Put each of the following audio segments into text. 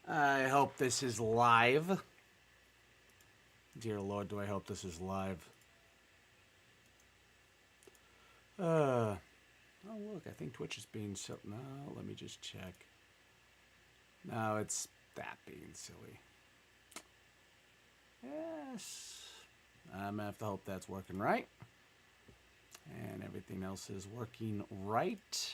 I hope this is live. Dear Lord, do I hope this is live. Oh, look, I think Twitch is being so... No, let me just check. No, it's that being silly. Yes. I'm going to have to hope that's working right. And everything else is working right.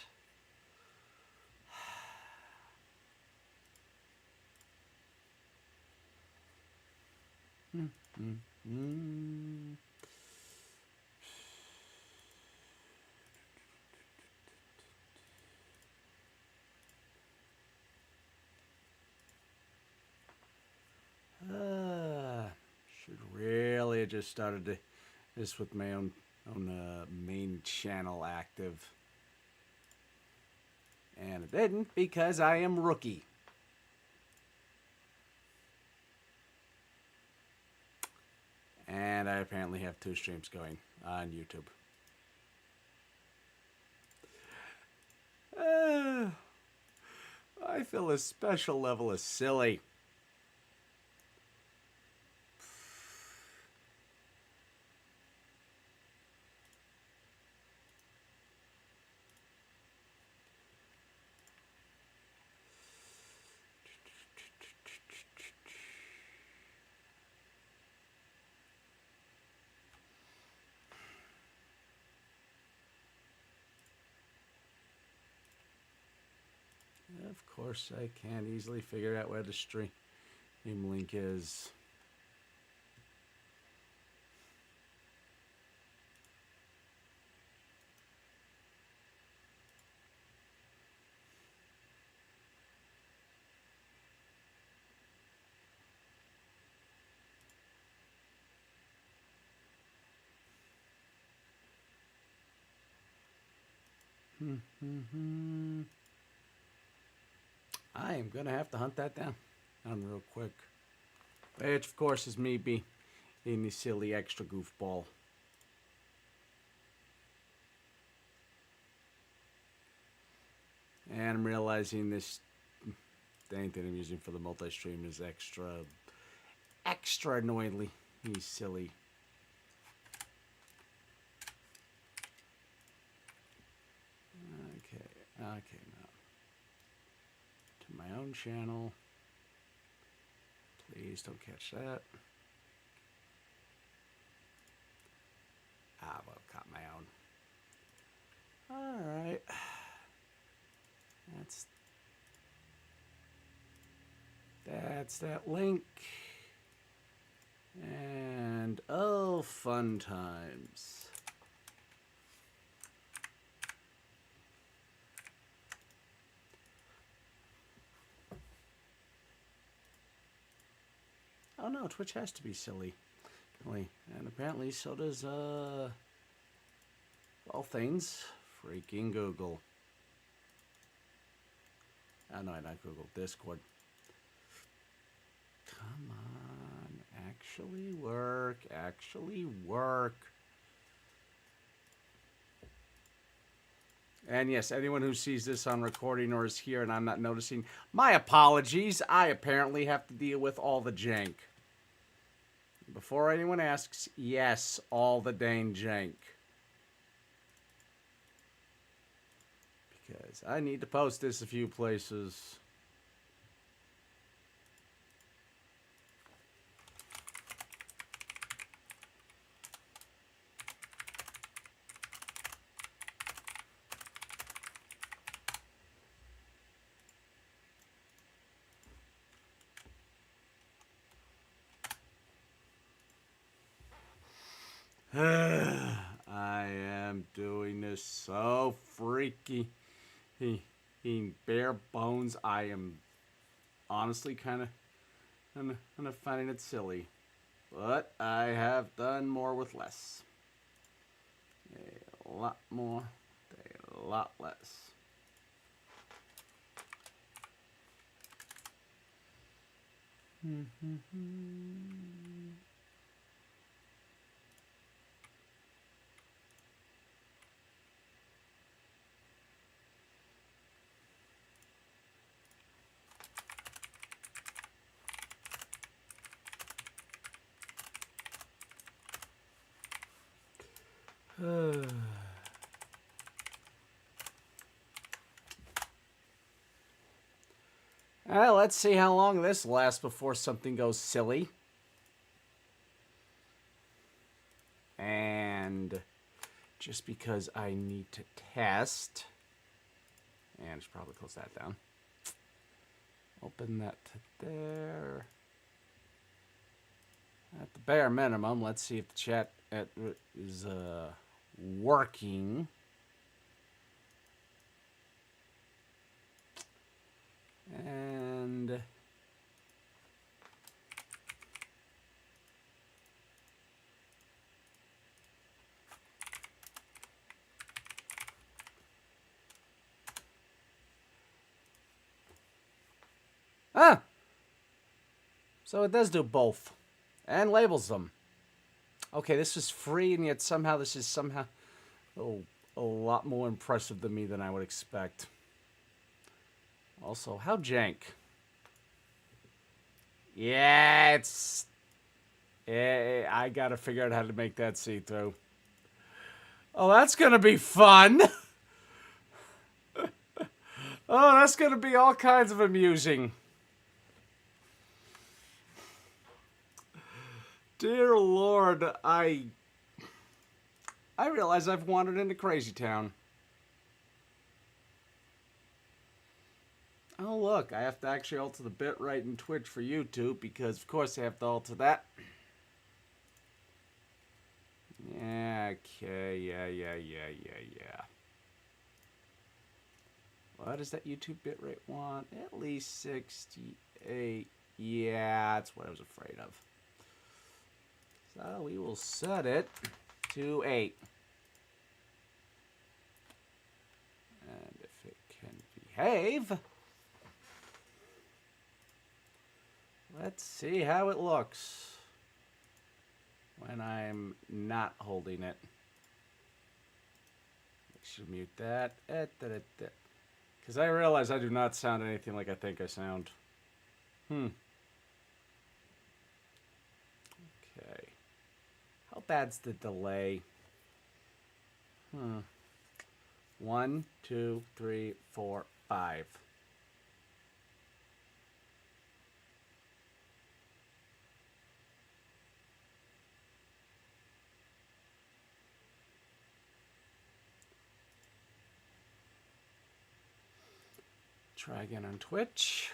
Should really have just started this with my own main channel active. And it didn't because I am rookie. And I apparently have 2 streams going on YouTube. I feel a special level of silly. Of course, I can't easily figure out where the stream link is. I am going to have to hunt that down real quick. Which, of course, is me being the silly extra goofball. And I'm realizing this thing that I'm using for the multi-stream is extra annoyingly silly. Okay, now. To my own channel. Please don't catch that. Well, caught my own. Alright. That's that link. And oh, fun times. Oh no, Twitch has to be silly. And apparently so does, all things freaking Google. Oh no, not Google, Discord. Come on, actually work. And yes, anyone who sees this on recording or is here and I'm not noticing, my apologies. I apparently have to deal with all the jank. Before anyone asks, yes, all the dang jank. Because I need to post this a few places. I am doing this so freaky. Bare bones. I am honestly kind of finding it silly. But I have done more with less. A lot more, a lot less. Let's see how long this lasts before something goes silly. And just because I need to test, and I should probably close that down. Open that to there. At the bare minimum, let's see if the chat is working. And so it does do both. And labels them. Okay, this is free, and yet somehow this is somehow a lot more impressive to me than I would expect. Also, how jank? Yeah, it's... I gotta figure out how to make that see-through. Oh, that's gonna be fun! Oh, that's gonna be all kinds of amusing. Dear Lord, I realize I've wandered into Crazy Town. Oh look, I have to actually alter the bitrate in Twitch for YouTube because of course I have to alter that. Yeah, okay, yeah. What does that YouTube bitrate want? At least 68. Yeah, that's what I was afraid of. So we will set it to 8. And if it can behave, let's see how it looks when I'm not holding it. I should mute that. Because I realize I do not sound anything like I think I sound. Okay. How bad's the delay? 1, 2, 3, 4, 5. Try again on Twitch.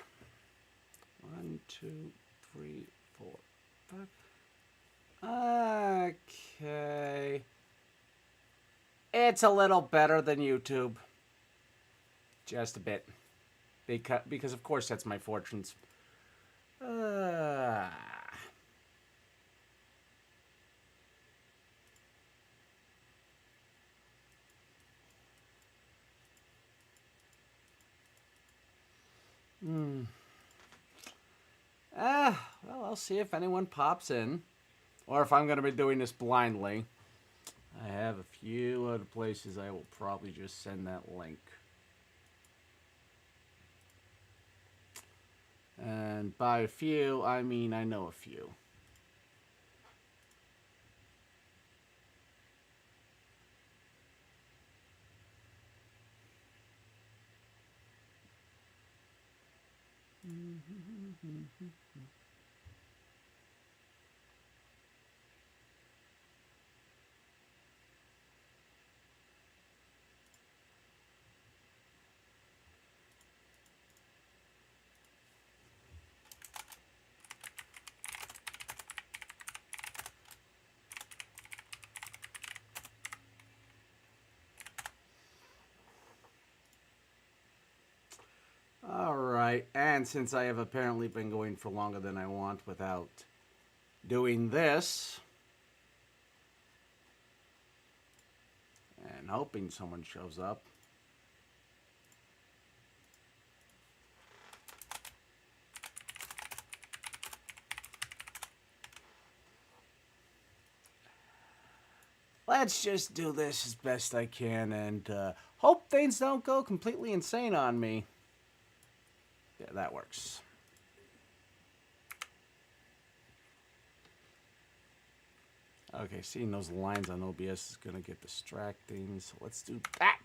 1, 2, 3, 4, 5. Okay. It's a little better than YouTube. Just a bit. Because of course that's my fortunes. Well, I'll see if anyone pops in. Or if I'm going to be doing this blindly. I have a few other places I will probably just send that link. And by a few, I mean I know a few. Alright, and since I have apparently been going for longer than I want without doing this, and hoping someone shows up, let's just do this as best I can and hope things don't go completely insane on me. Yeah, that works. Okay, seeing those lines on OBS is going to get distracting, so let's do that.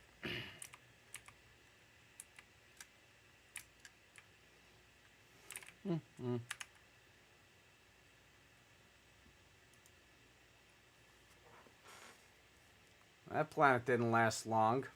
That planet didn't last long.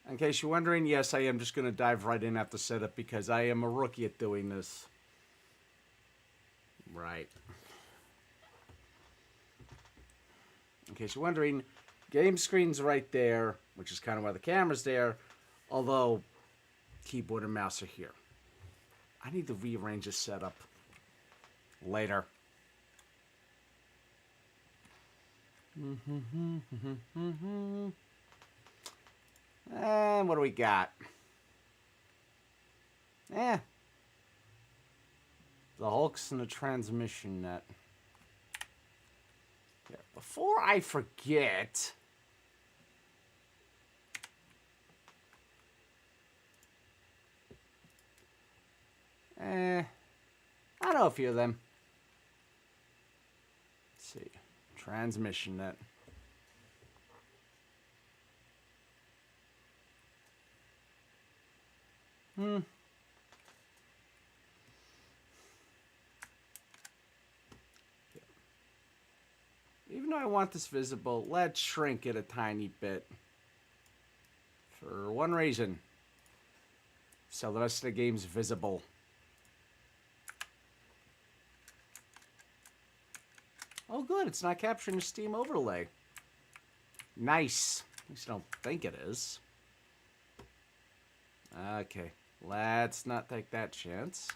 In case you're wondering, yes, I am just going to dive right in after setup because I am a rookie at doing this. Right. In case you're wondering, game screen's right there, which is kind of why the camera's there, although keyboard and mouse are here. I need to rearrange this setup later. And what do we got? The Hulk's in the transmission net. Yeah, before I forget, I know a few of them. Let's see. Transmission net. Even though I want this visible, let's shrink it a tiny bit. For one reason. So the rest of the game's visible. Oh good, it's not capturing the Steam overlay. Nice. At least I don't think it is. Okay, let's not take that chance.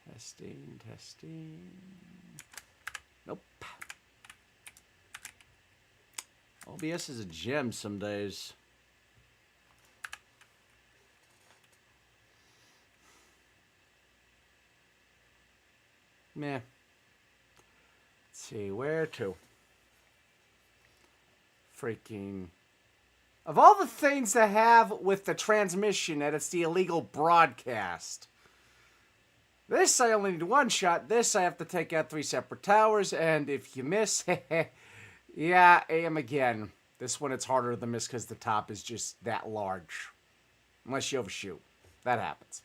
Testing. Nope. OBS is a gem some days. Meh. Let's see, where to? Freaking... Of all the things to have with the transmission net, it's the illegal broadcast. This I only need one shot. This I have to take out 3 separate towers, and if you miss, yeah, aim again. This one it's harder to miss because the top is just that large. Unless you overshoot. That happens.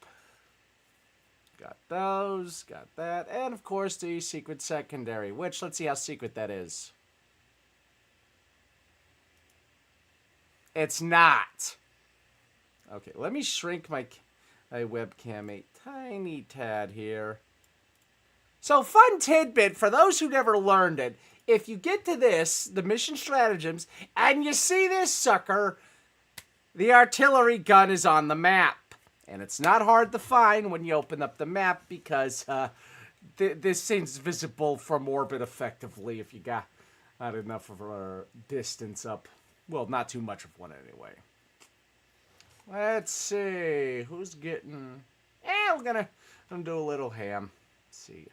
Got those, got that, and of course the secret secondary, which, let's see how secret that is. It's not. Okay, let me shrink my webcam a tiny tad here. So, fun tidbit for those who never learned it. If you get to this, the mission stratagems, and you see this sucker, the artillery gun is on the map. And it's not hard to find when you open up the map because this thing's visible from orbit effectively if you got not enough of a distance up. Well, not too much of one anyway. Let's see. Who's getting... we're gonna do a little ham. Let's see.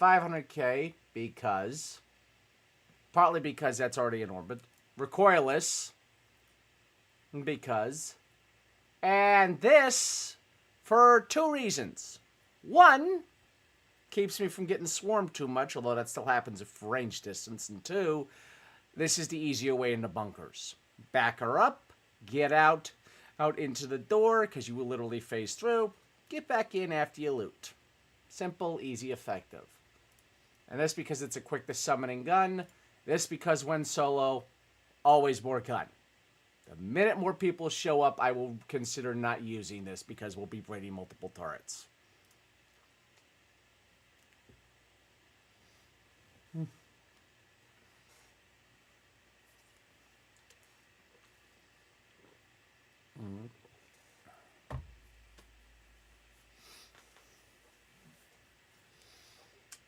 500k because... Partly because that's already in orbit. Recoilless. Because... And this for 2 reasons. 1, keeps me from getting swarmed too much, although that still happens at range distance. And 2, this is the easier way into bunkers. Back her up, get out into the door, because you will literally phase through. Get back in after you loot. Simple, easy, effective. And this because it's a quick to summoning gun. This because when solo, always more gun. The minute more people show up, I will consider not using this because we'll be raiding multiple turrets.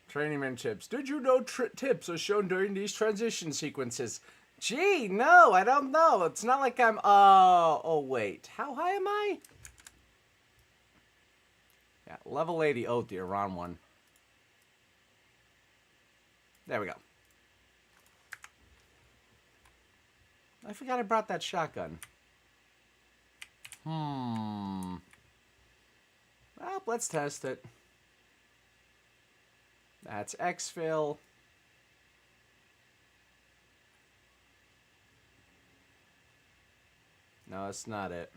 Training man tips. Did you know tips are shown during these transition sequences? Gee, no, I don't know. It's not like I'm... Oh, wait. How high am I? Yeah, level 80. Oh, dear, wrong one. There we go. I forgot I brought that shotgun. Well, let's test it. That's exfil. No, that's not it.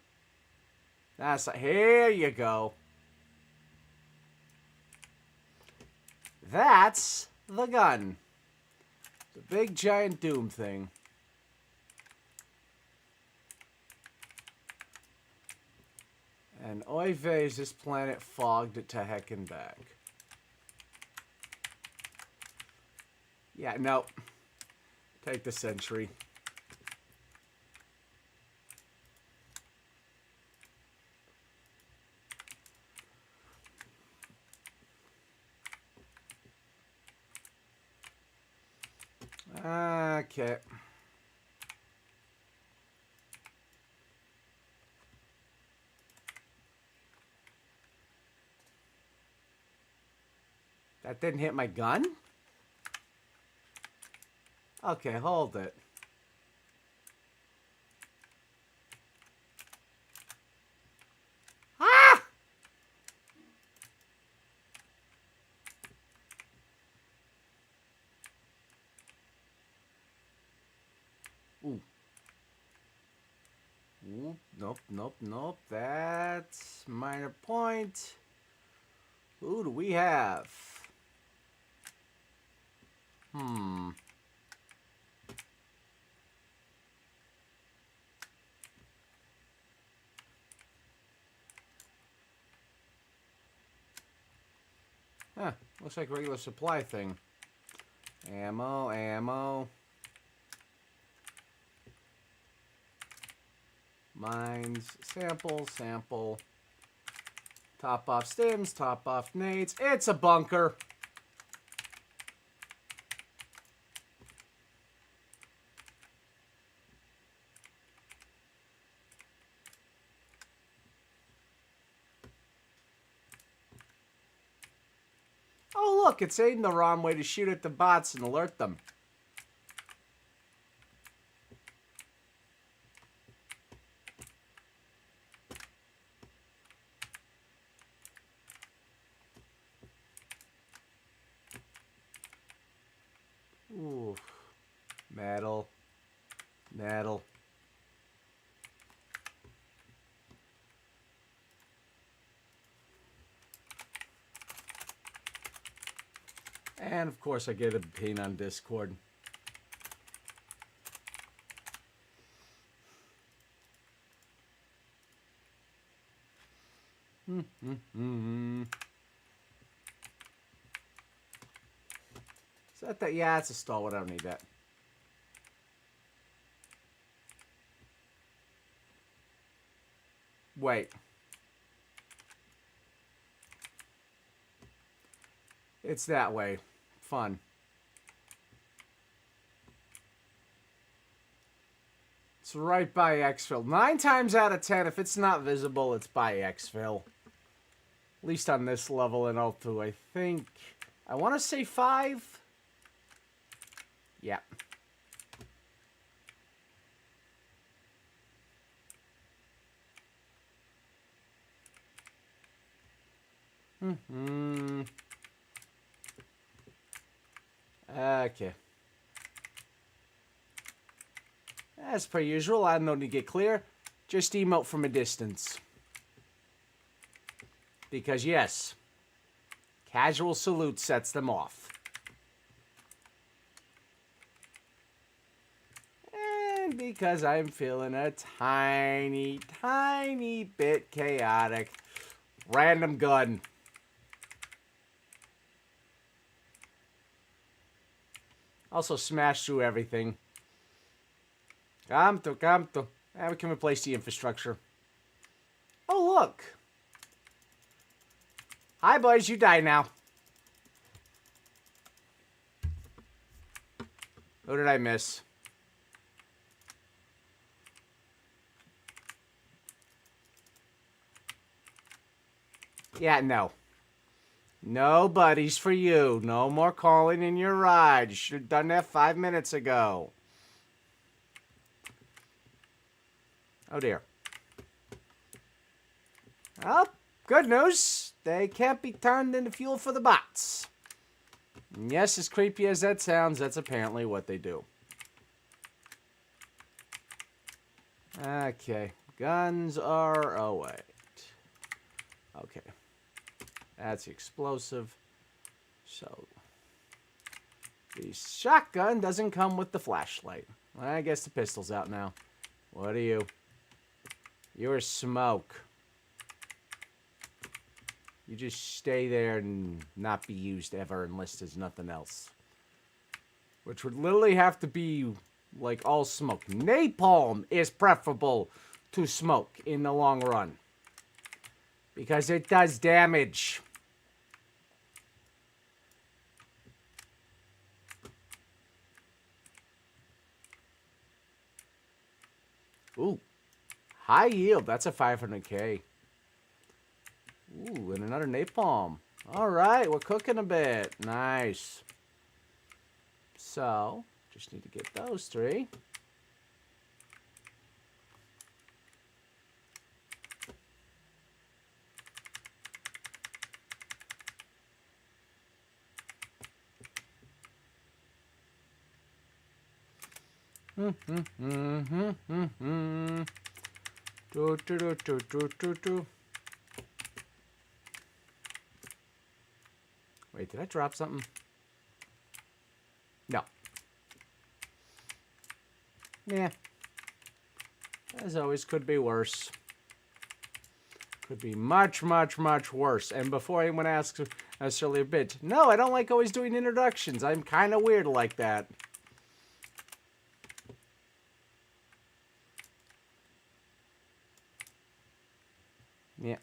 That's here you go. That's the gun. The big giant doom thing. And oy vey, is this planet fogged to heck and back. Yeah, no. Take the sentry. Okay. That didn't hit my gun? Okay, hold it. Ah! Ooh. Ooh, nope, nope, nope. That's minor point. Who do we have? Huh, looks like a regular supply thing. Ammo, ammo. Mines, sample, sample. Top off stims, top off nades. It's a bunker. Oh, look, it's aiding the wrong way to shoot at the bots and alert them. Ooh. Metal. Metal. And, of course, I get a ping on Discord. Is that? Yeah, it's a stalwart. I don't need that. Wait. It's that way. Fun. It's right by exfil. 9 times out of 10, if it's not visible, it's by exfil. At least on this level in O2, I think. I want to say 5. Yeah. Okay. As per usual, I don't need to get clear. Just emote from a distance. Because, yes, casual salute sets them off. And because I'm feeling a tiny, tiny bit chaotic. Random gun. Also smash through everything. Come to. And we can replace the infrastructure. Oh, look. Hi, boys. You die now. Who did I miss? Yeah, no. No buddies for you. No more calling in your ride. You should have done that 5 minutes ago. Oh dear. Well, good news. They can't be turned into fuel for the bots. And yes, as creepy as that sounds, that's apparently what they do. Okay. Guns are... Oh, wait. Okay. That's explosive. So, the shotgun doesn't come with the flashlight. I guess the pistol's out now. What are you? You're smoke. You just stay there and not be used ever unless there's nothing else. Which would literally have to be like all smoke. Napalm is preferable to smoke in the long run. Because it does damage. Ooh. High yield. That's a 500k. Ooh, and another napalm. Alright, we're cooking a bit. Nice. So, just need to get those 3. Do, do, do, do, do, do. Wait, did I drop something? No. Yeah. As always, could be worse. Could be much, much, much worse. And before anyone asks necessarily a bit, no, I don't like always doing introductions. I'm kind of weird like that. Yeah.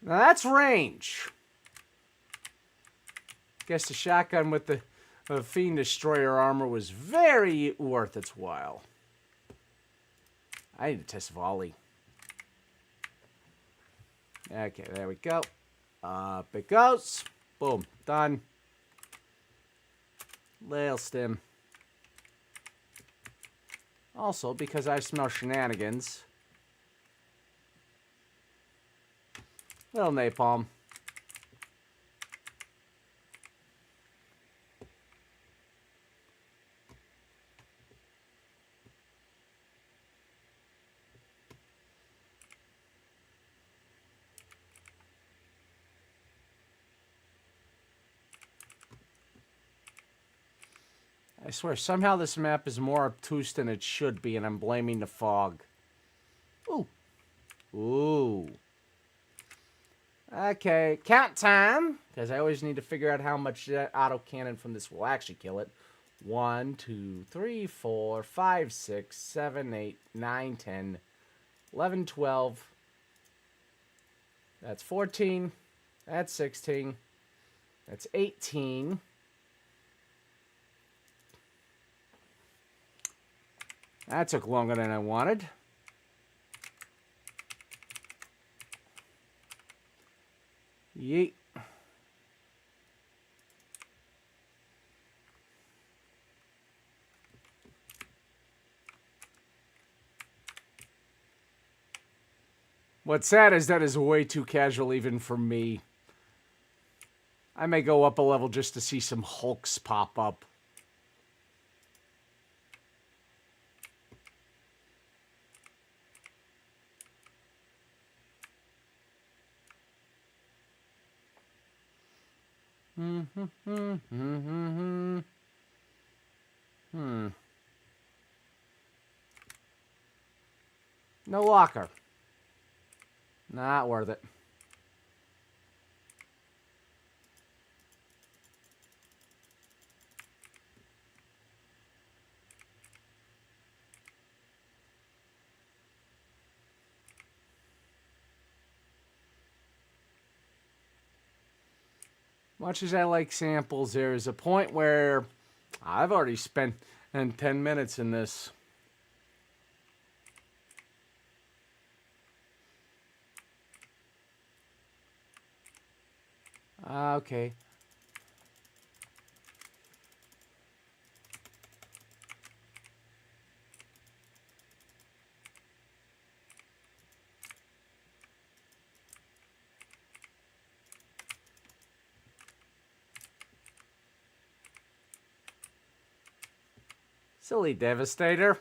Now that's range. Guess the shotgun with the Fiend Destroyer armor was very worth its while. I need to test volley. Okay, there we go. Up it goes. Boom. Done. Little stim. Also, because I smell shenanigans. Little napalm. I swear, somehow this map is more obtuse than it should be, and I'm blaming the fog. Ooh. Ooh. Okay, count time, because I always need to figure out how much that autocannon from this will actually kill it. 1, 2, 3, 4, 5, 6, 7, 8, 9, 10, 11, 12. That's 14. That's 16. That's 18. That took longer than I wanted. Yeet. What's sad is that is way too casual even for me. I may go up a level just to see some hulks pop up. No locker. Not worth it. Much as I like samples, there's a point where I've already spent 10 minutes in this. Okay. Silly Devastator.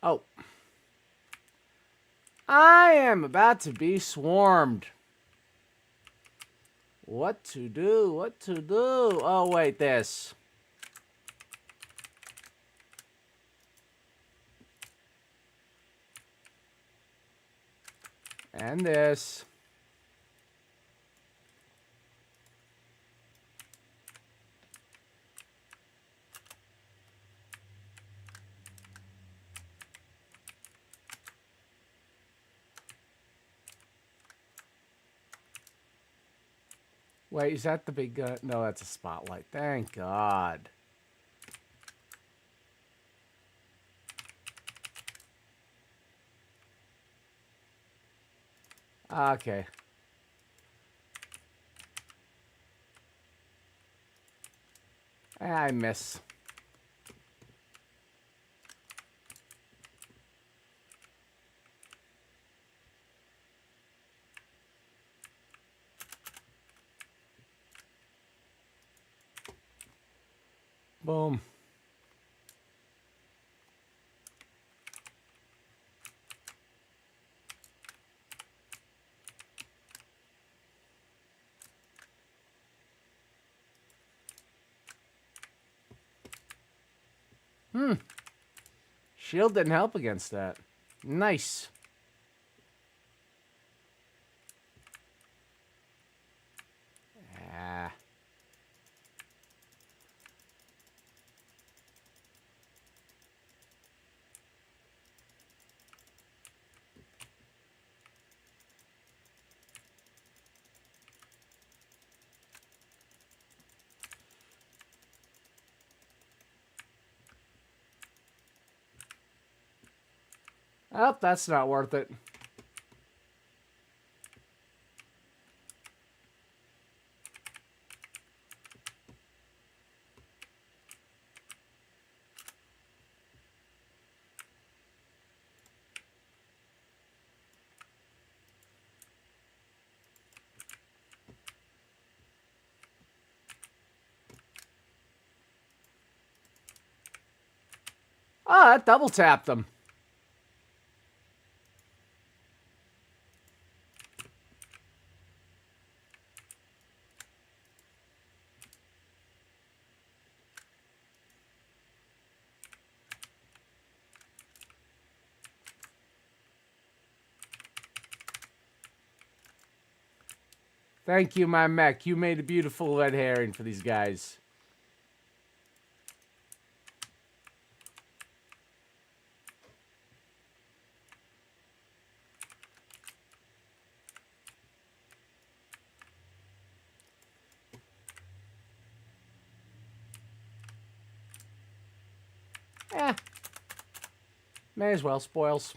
Oh. I am about to be swarmed. What to do? What to do? Oh, wait, this. And this. Wait, is that the big gun? No, that's a spotlight. Thank God. Okay. I miss. Boom. Shield didn't help against that. Nice. Ah. Oh, that's not worth it. Oh, that double tapped them. Thank you, my mech. You made a beautiful red herring for these guys. Eh. May as well. Spoils.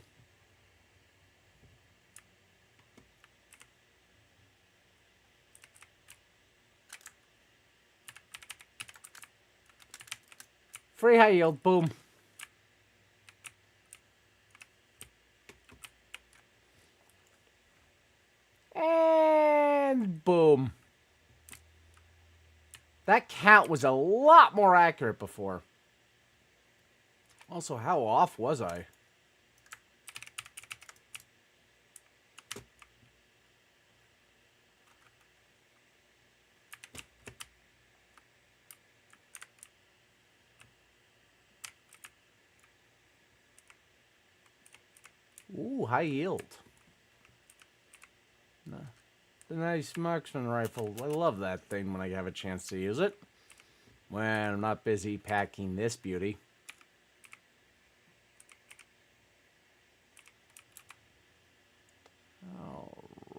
Free high yield. Boom. And boom. That count was a lot more accurate before. Also, how off was I? Ooh, high yield. No. The nice marksman rifle. I love that thing when I have a chance to use it. When I'm not busy packing this beauty.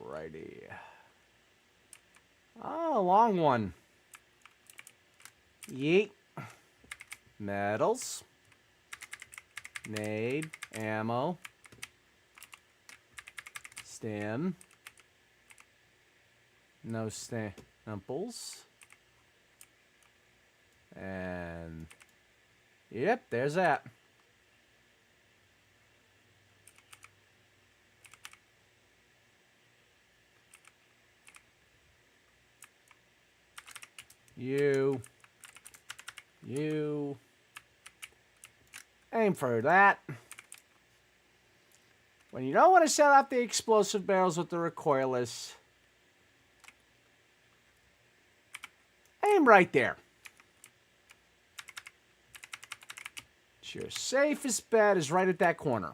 Alrighty. Oh, long one. Yeet. Metals. Nade. Ammo. Stim. No samples. And yep, there's that. You aim for that. When you don't want to set off the explosive barrels with the recoilless, aim right there. Your safest bet is right at that corner.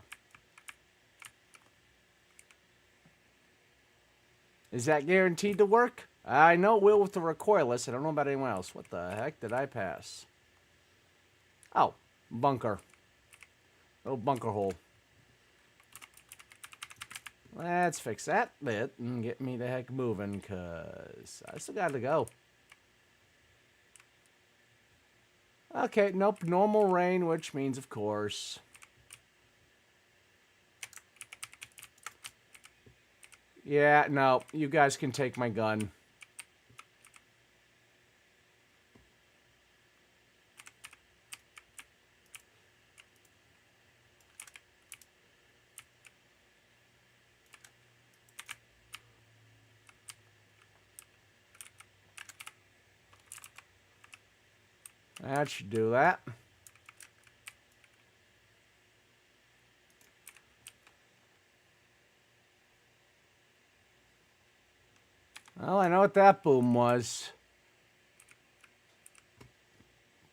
Is that guaranteed to work? I know it will with the recoilless. I don't know about anyone else. What the heck did I pass? Oh, bunker. Little bunker hole. Let's fix that bit and get me the heck moving, because I still got to go. Okay, nope, normal rain, which means, of course... Yeah, no, you guys can take my gun. That should do that. Well, I know what that boom was.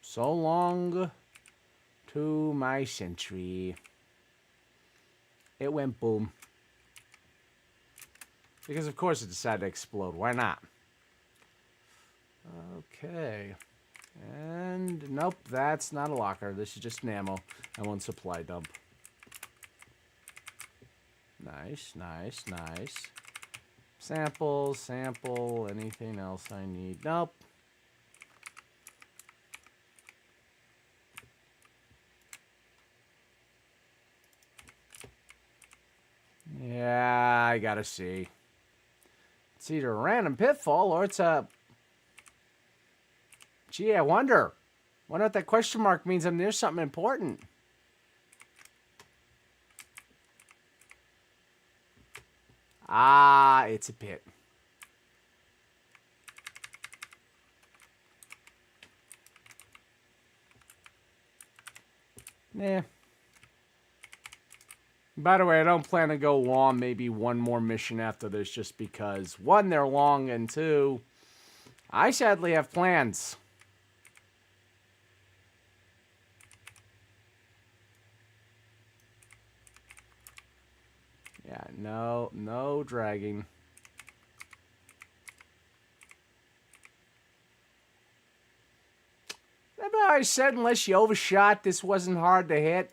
So long to my century. It went boom. Because of course it decided to explode. Why not? Okay. And nope, that's not a locker. This is just an ammo. I want supply dump. Nice, nice, nice. Sample, sample, anything else I need? Nope. Yeah, I gotta see. It's either a random pitfall or it's a... Gee, I wonder. Wonder what that question mark means. I'm near something important. Ah, it's a pit. Nah. By the way, I don't plan to go on maybe one more mission after this just because, one, they're long, and two, I sadly have plans. Yeah, no dragging. Remember how I said unless you overshot, this wasn't hard to hit?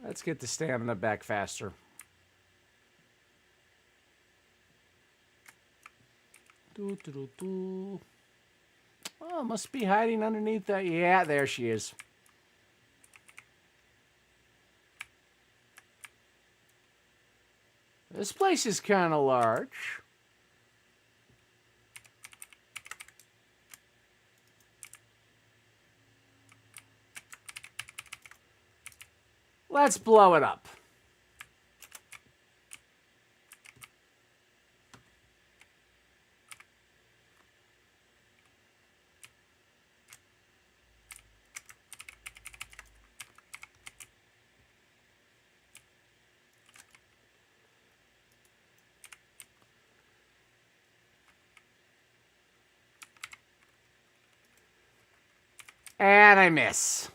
Let's get the stamina back faster. Oh, must be hiding underneath that. Yeah, there she is. This place is kind of large. Let's blow it up. And I miss.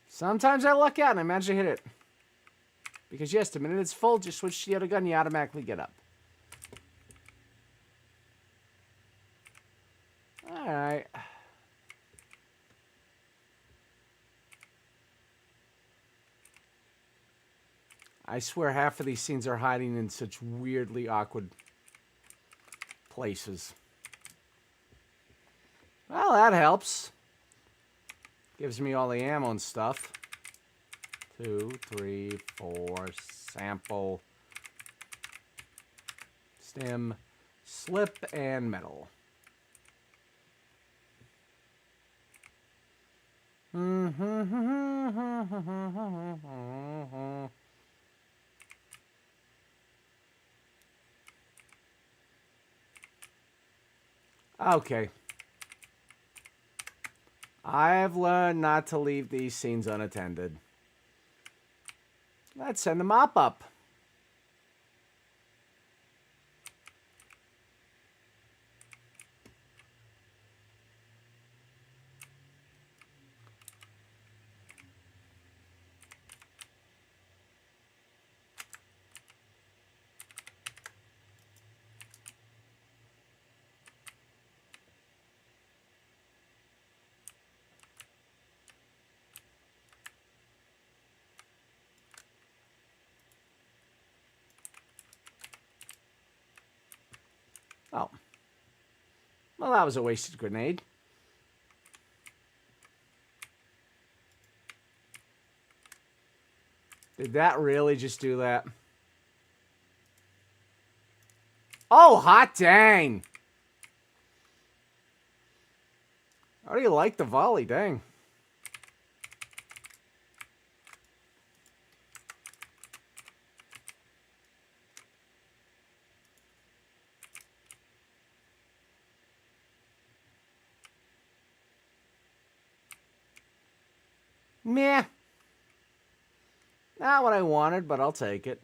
Sometimes I luck out and I manage to hit it. Because yes, the minute it's full, just switch to the other gun, you automatically get up. Alright. I swear half of these scenes are hiding in such weirdly awkward places. Well, that helps. Gives me all the ammo and stuff. 2, 3, 4, sample, stem, slip, and metal. Okay. I have learned not to leave these scenes unattended. Let's send the mop up. Oh. Well, that was a wasted grenade. Did that really just do that? Oh, hot dang! I already like the volley, dang. Meh. Not what I wanted, but I'll take it.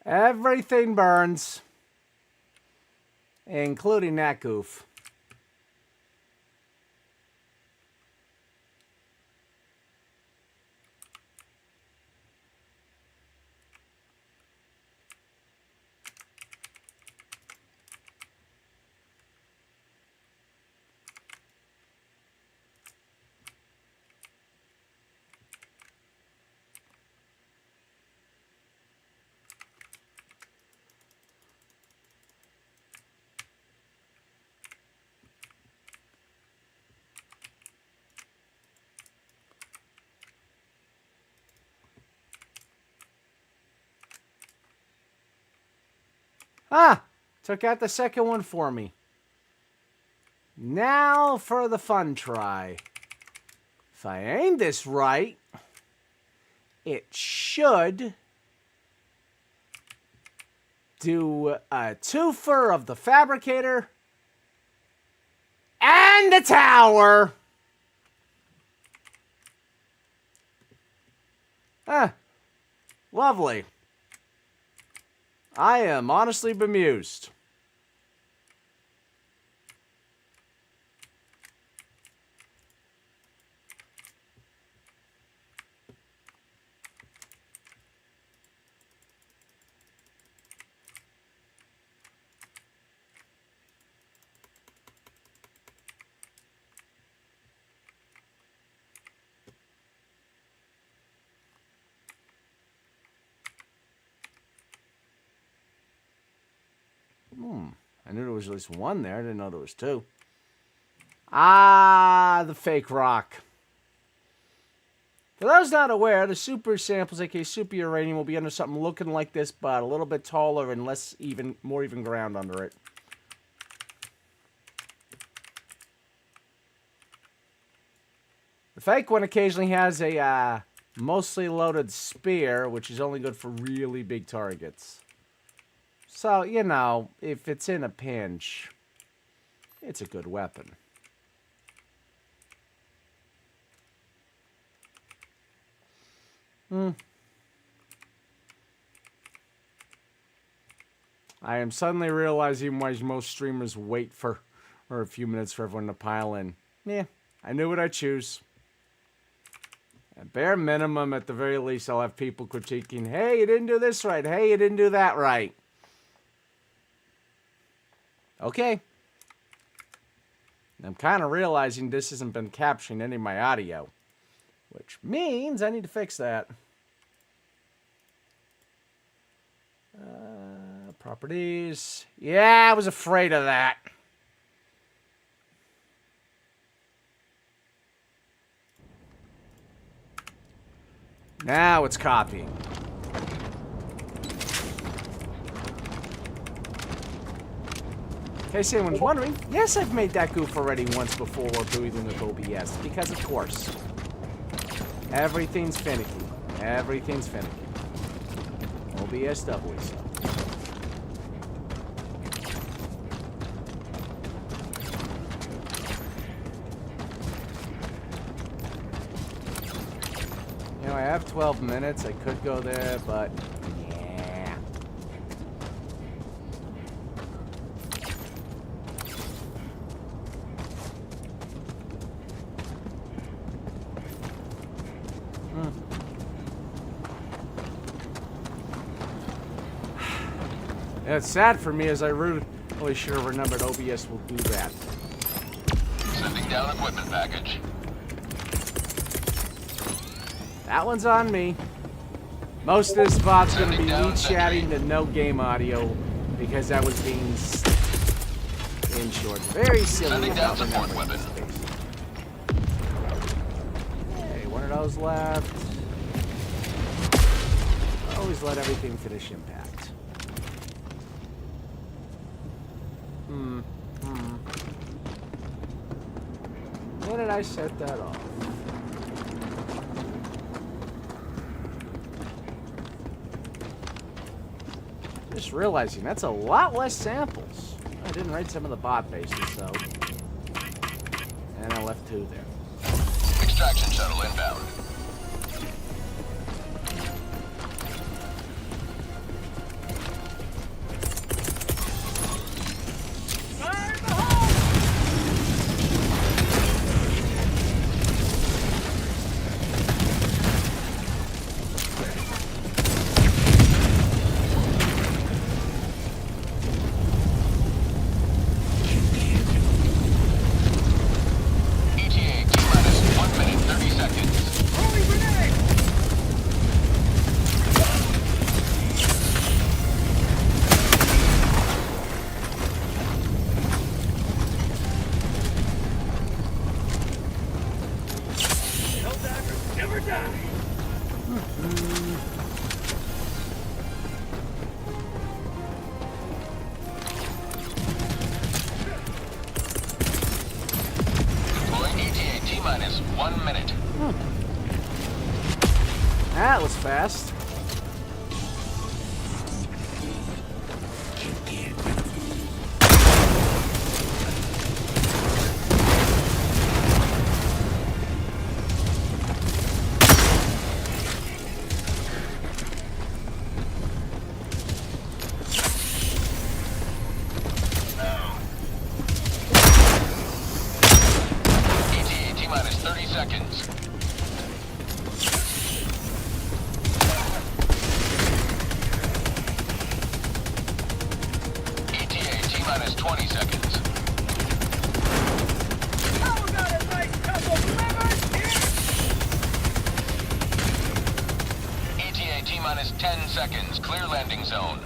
Everything burns, including that goof. Ah! Took out the second one for me. Now for the fun try. If I aim this right, it should do a twofer of the fabricator and the tower. Ah, lovely. I am honestly bemused. I knew there was at least one there. I didn't know there was two. Ah, the fake rock. For those not aware, the super samples, aka super uranium, will be under something looking like this, but a little bit taller and more even ground under it. The fake one occasionally has a mostly loaded spear, which is only good for really big targets. So, you know, if it's in a pinch, it's a good weapon. I am suddenly realizing why most streamers wait for a few minutes for everyone to pile in. Yeah, I knew what I'd choose. At bare minimum, at the very least, I'll have people critiquing, hey, you didn't do this right. Hey, you didn't do that right. Okay. I'm kind of realizing this hasn't been capturing any of my audio, which means I need to fix that. Properties. Yeah, I was afraid of that. Now it's copying. In case anyone's wondering, yes, I've made that goof already once before while doing it with OBS, because of course. Everything's finicky. Everything's finicky. OBS doubly so. You know, I have 12 minutes. I could go there, but yeah. Yeah, it's sad for me as I really should have remembered OBS will do that. Sending down equipment package. That one's on me. Most of this VOD's going to be me chatting to no game audio because that was being in short. Very silly. Sending down support weapon. Hey, one of those left. Always let everything finish impact. When did I set that off? Just realizing that's a lot less samples. I didn't write some of the bot bases, so. And I left 2 there. Extraction shuttle inbound. That was fast. T-minus 30 seconds. ETA T-minus 20 seconds. Oh, got a nice couple livers ETA T-minus 10 seconds. Clear landing zone.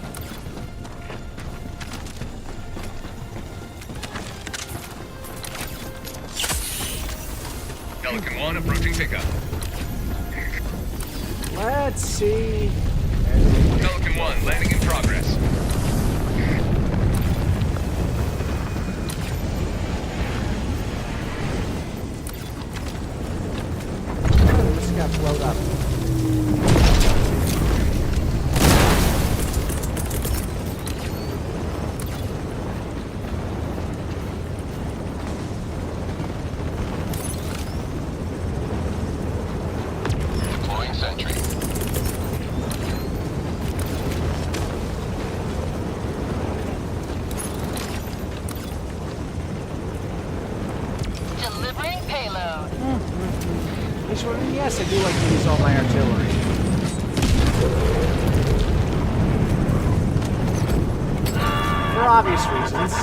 Pelican 1 approaching pickup. Let's see. Pelican 1 landing in progress. Oh, this got blown up. Deploying sentry. Delivering payload. Which one? Yes, I do like to use all my artillery. For obvious reasons.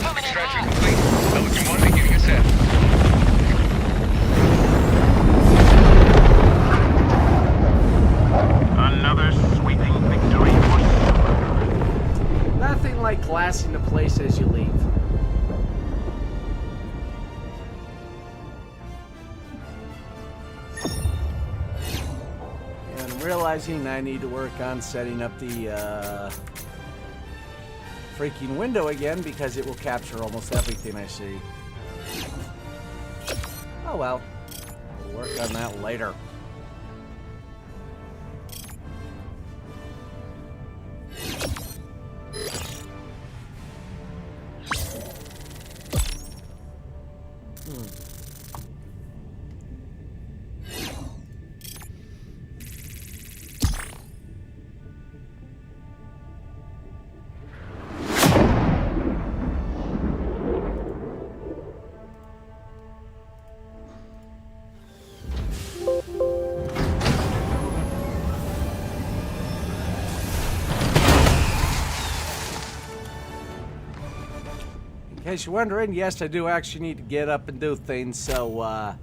Coming in Extraction hot. complete. Pelican 1 beginning ascent. Another sweeping victory for Super. Nothing like glassing the place as you leave. And I'm realizing I need to work on setting up the freaking window again because it will capture almost everything I see. Oh well. We'll work on that later. In case you're wondering, yes, I do actually need to get up and do things, so I'm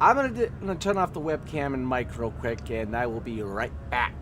gonna turn off the webcam and mic real quick, and I will be right back.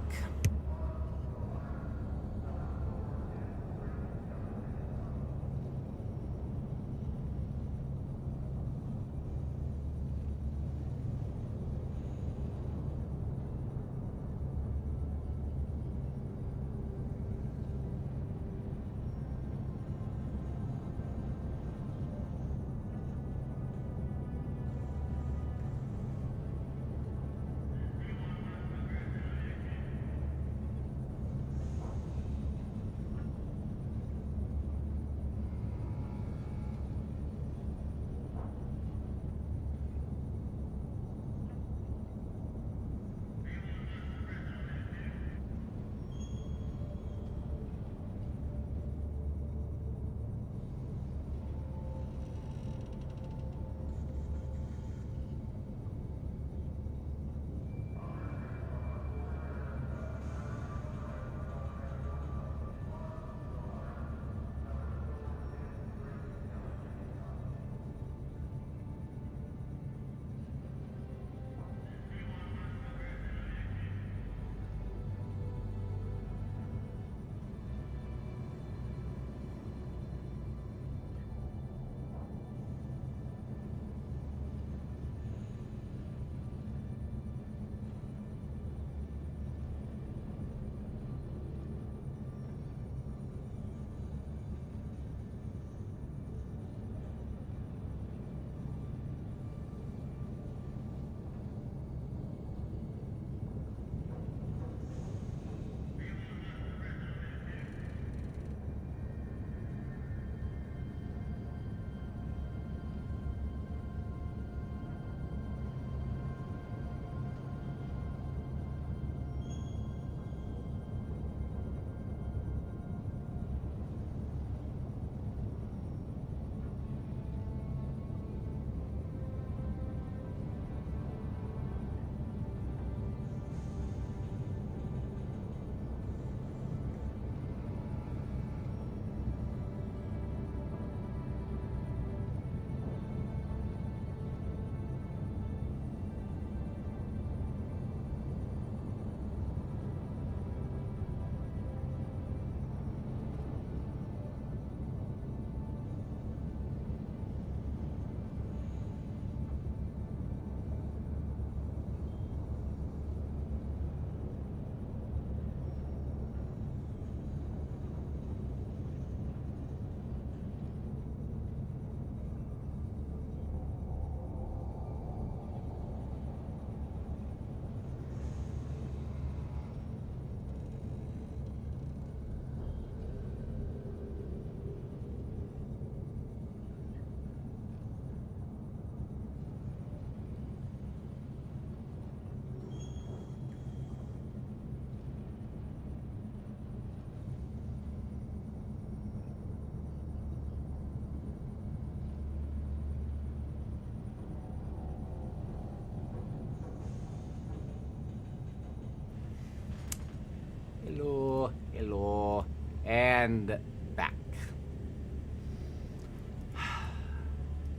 and back.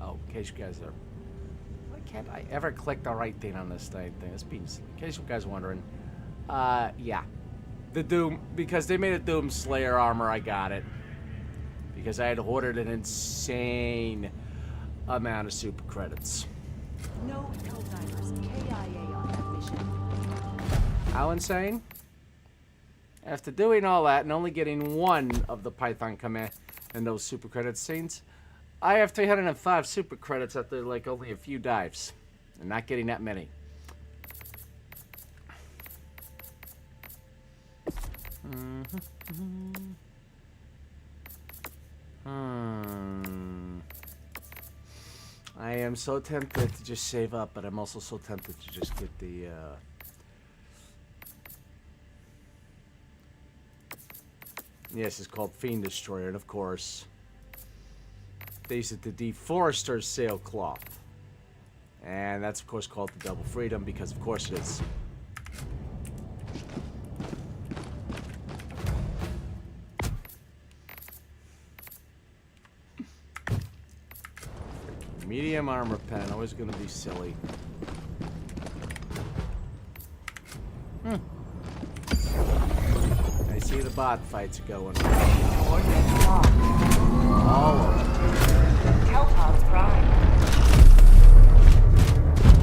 Oh, in case you guys are... Why can't I ever click the right thing on this thing? It's being, in case you guys are wondering. Yeah. The Doom... Because they made a Doom Slayer armor, I got it. Because I had ordered an insane amount of super credits. No Helldivers KIA on that mission. How insane? After doing all that and only getting one of the Python command and those super credit scenes, I have 305 super credits after like only a few dives. And not getting that many. I am so tempted to just save up, but I'm also so tempted to just get the yes, it's called Fiend Destroyer, and of course they use it the Deforester's Sailcloth. And that's of course called the Double Freedom, because of course it is. Medium armor pen, always gonna be silly. I see the bot fights going. All over.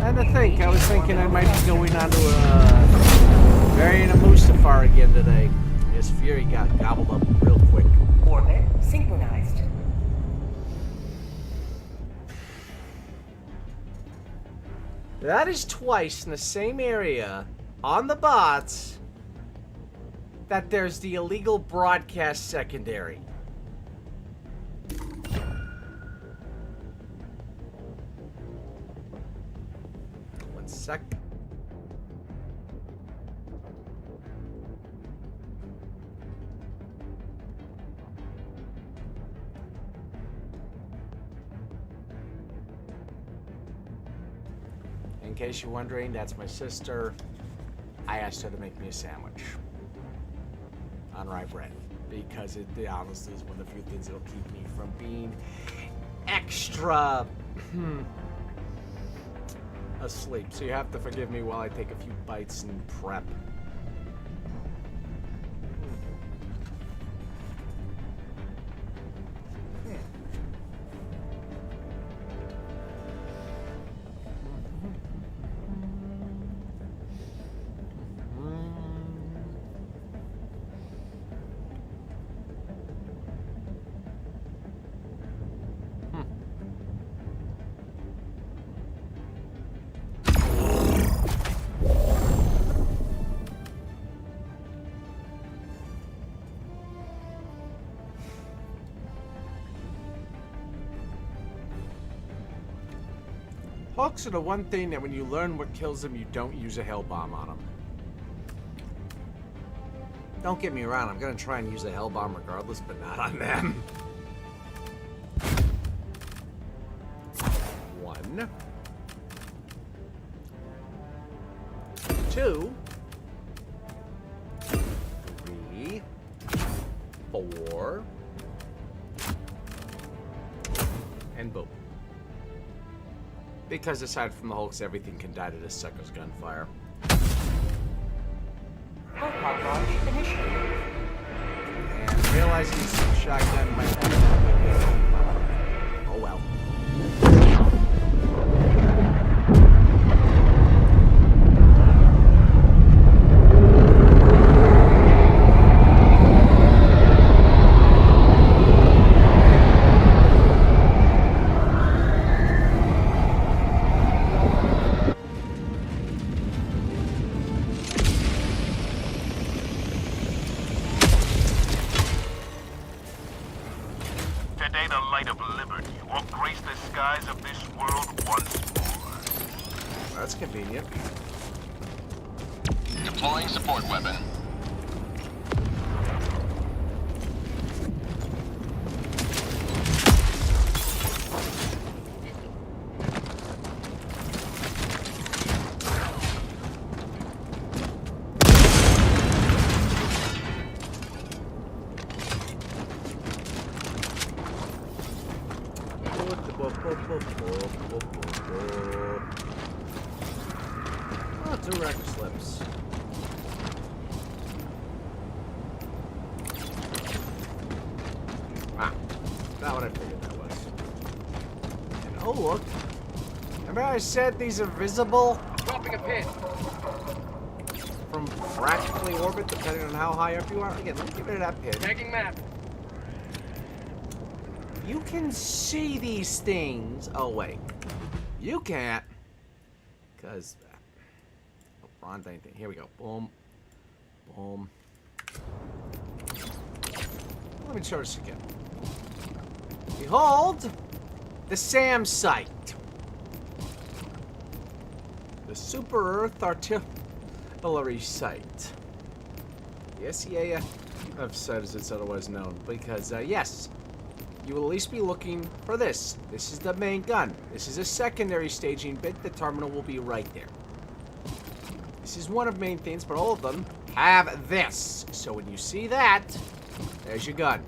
And to think, I was thinking I might be going on to a variant of Mustafar again today. His Fury got gobbled up real quick. Orbit synchronized. That is twice in the same area on the bots that there's the illegal broadcast secondary. One sec. In case you're wondering, that's my sister. I asked her to make me a sandwich on rye bread because it honestly is one of the few things that'll keep me from being extra asleep. So you have to forgive me while I take a few bites and prep. Hawks are the one thing that when you learn what kills them, you don't use a hell bomb on them. Don't get me wrong, I'm gonna try and use a hell bomb regardless, but not on them. 1, 2, 3, 4, and boom. Because aside from the Hulks, everything can die to this sucker's gunfire. Hellpod launch initiated. And realizing the shotgun might be... Oh well. Today the light of liberty will grace the skies of this world once more. That's convenient. Deploying support weapon. Oh, 2 record slips. Ah, not what I figured that was. And oh look. Remember I said these are visible Dropping a pin. from practically orbit depending on how high up you are? Again, let me get rid of that pin. Tagging map. You can see these things. Oh, wait. You can't. Because... Oh, wrong thing. Here we go. Boom. Boom. Let me show this again. Behold the SAM site. The Super Earth Artillery Site. The SEAF site as it's otherwise known. Because, yes, you will at least be looking for this. This is the main gun. This is a secondary staging bit. The terminal will be right there. This is one of main things, but all of them have this. So when you see that, there's your gun.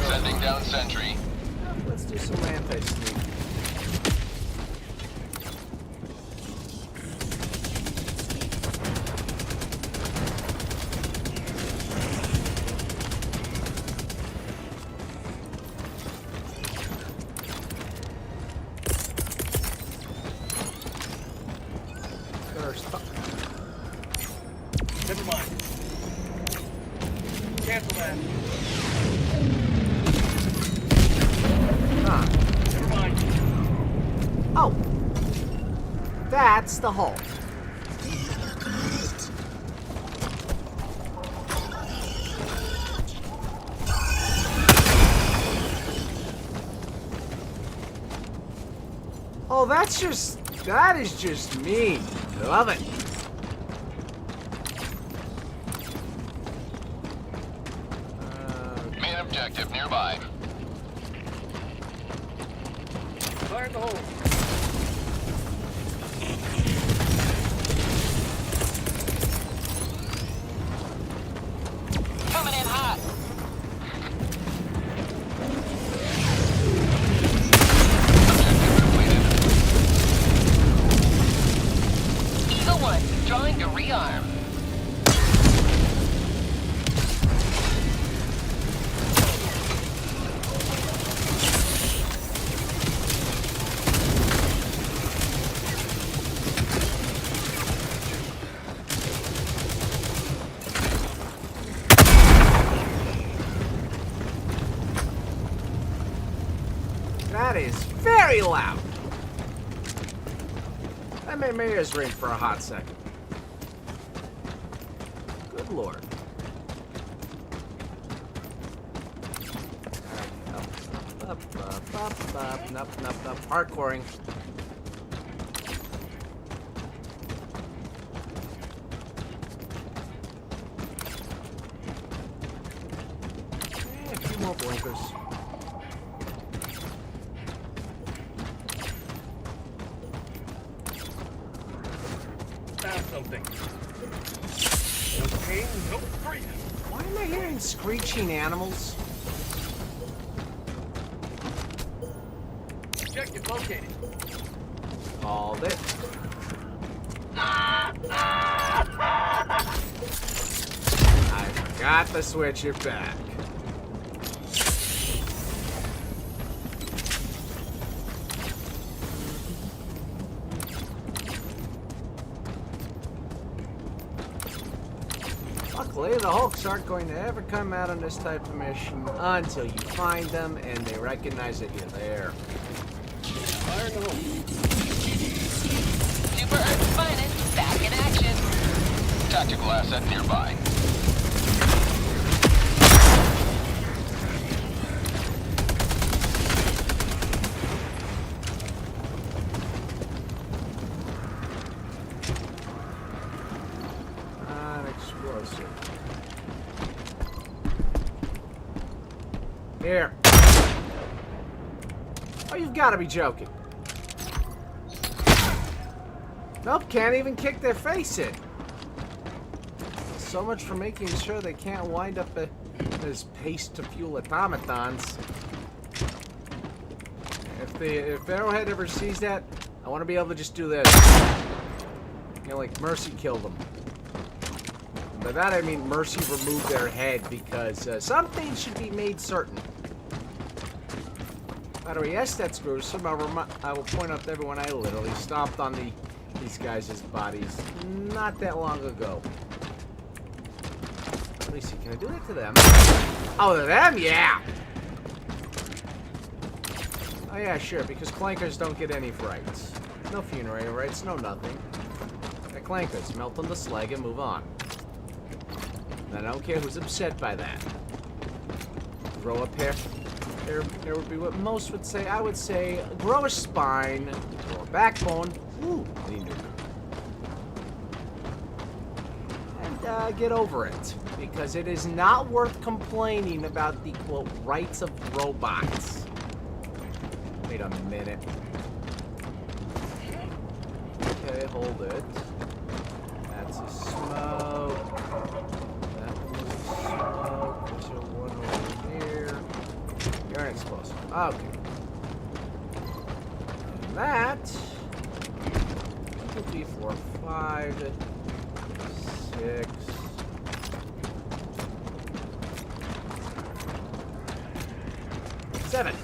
Sending down sentry. Let's do some anti-sneak. Never mind. Cancel that. Never mind. Oh! That's the hull. Oh, that is just mean. I love it. Main objective nearby. Fire in the hole. Coming in hot. Eagle 1, drawing to rearm. That is very loud. That made my ears ring for a hot second. Good lord. Nope. Hardcoring. A few more blinkers. Found something. No pain, no freedom. Why am I hearing screeching animals? Objective located. Called it. I forgot to switch it back. Luckily, the Hulks aren't going to ever come out on this type of mission until you find them and they recognize that you're there. Fire in the hole. Super Earth's finest, back in action. Tactical asset nearby. Non-explosive. Here. Oh, you've got to be joking. Nope, can't even kick their face in. so much for making sure they can't wind up as paste to fuel automatons. If Arrowhead ever sees that, I want to be able to just do this. You know, like Mercy killed them. By that I mean Mercy removed their head because some things should be made certain. By the way, yes, that's gruesome. I will point out to everyone I literally stomped on these guys' bodies not that long ago. Let me see, can I do that to them? Oh, to them? Yeah! Oh yeah, sure, because clankers don't get any frights. No funerary rights, no nothing. They're clankers. Melt on the slag and move on. And I don't care who's upset by that. Grow a pair. There would be what most would say. I would say grow a spine, grow a backbone. Ooh, and get over it, because it is not worth complaining about the quote rights of robots. Wait a minute. Okay, hold it. That's a smoke. That one's a smoke. There's a one over here. You're an explosive. Okay. And that. 2, 3, 4, 5, 6. Seven.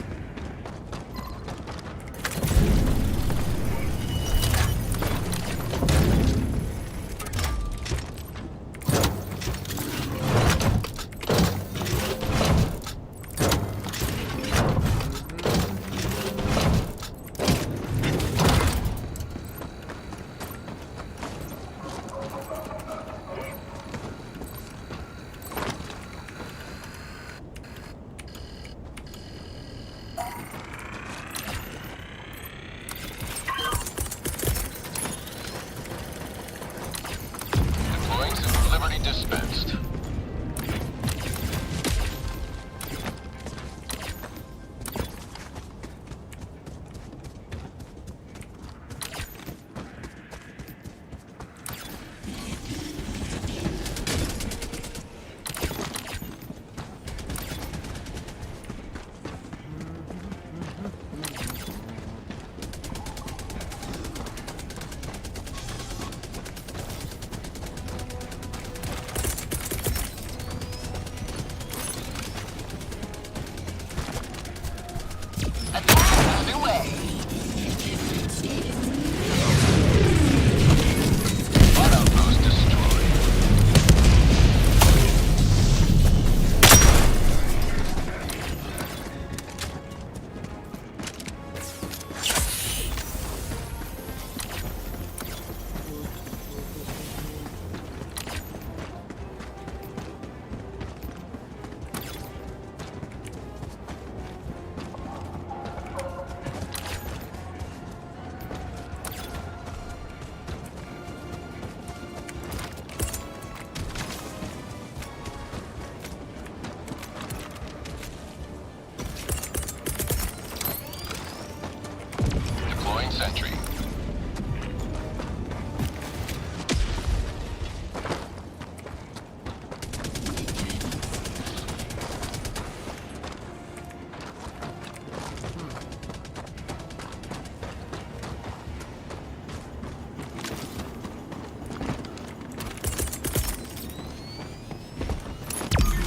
Dispensed. Sentry.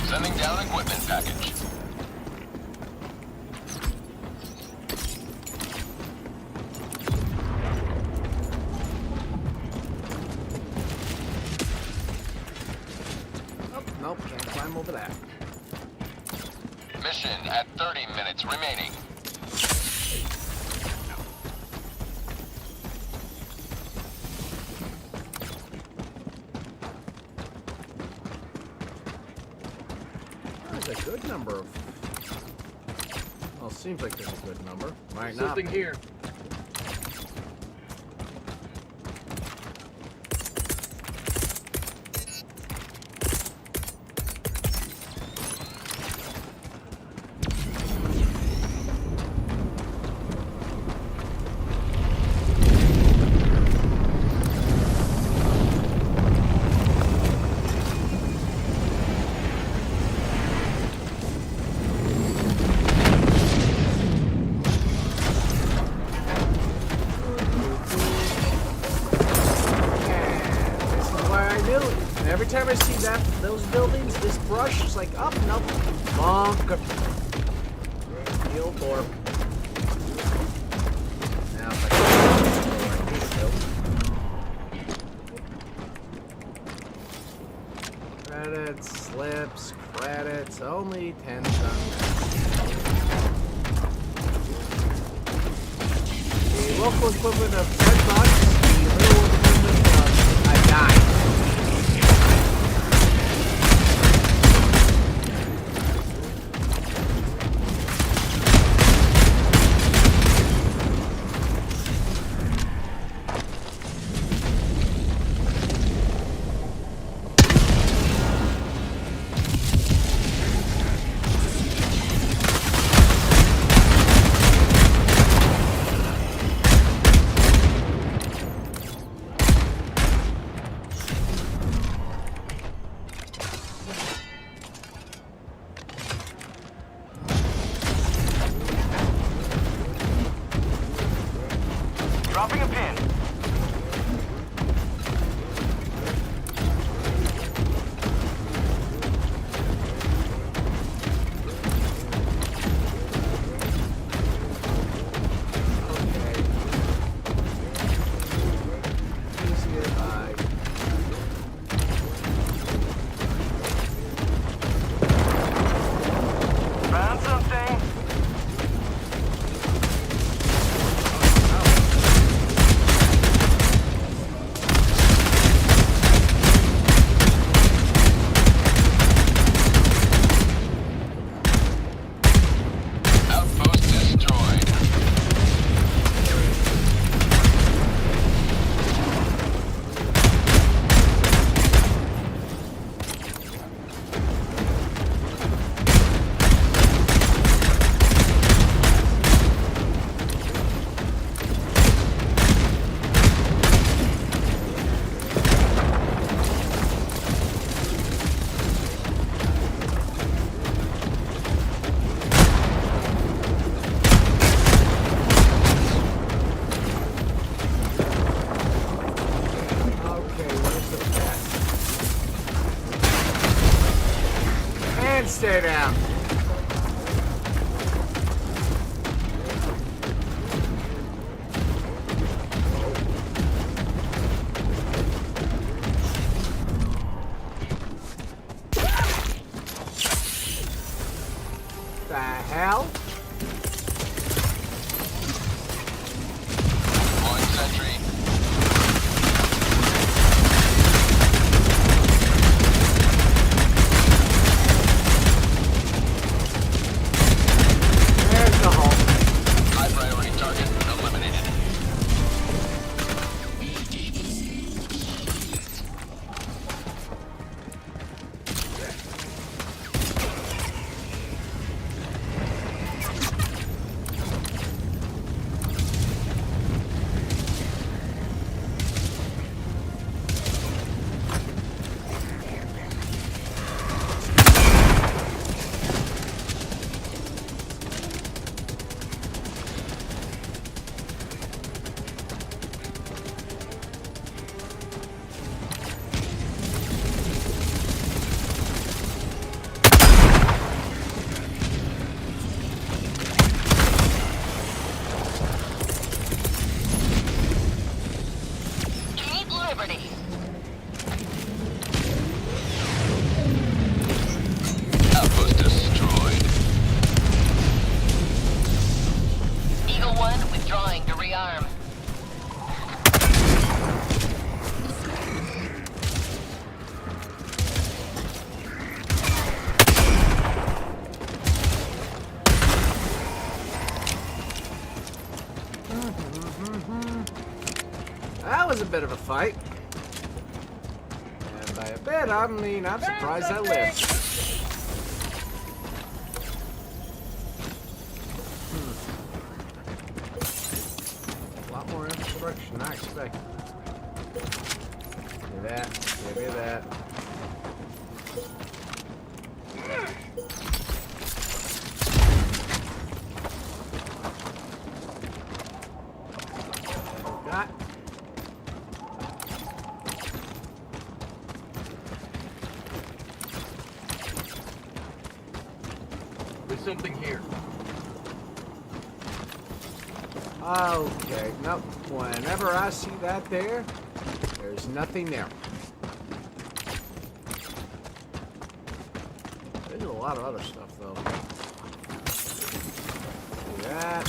Sending down equipment package. Nope, can't climb over that. Mission at 30 minutes remaining. There's a good number of... Well, it seems like there's a good number. Might not. Something here. this brush is like, oh, nope. Bonk. Heal door. Now if I can credits, slips, credits, only 10 cents. The local equivalent of $10, the little equivalent of a dime. Dropping a pin. Okay. Easier by. Found something. Outpost destroyed. Okay, where's the cat? And stay down. The hell? Deploying sentry. There's the hole. High priority target eliminated. Keep Liberty. Outpost destroyed. Eagle 1 withdrawing to rearm. That was a bit of a fight. And by a bit, I mean I'm surprised I lived. A lot more infrastructure than I expected. Give me that. Give me that. Got. There's something here. Okay, nope. Whenever I see that there's nothing there. There's a lot of other stuff, though. That.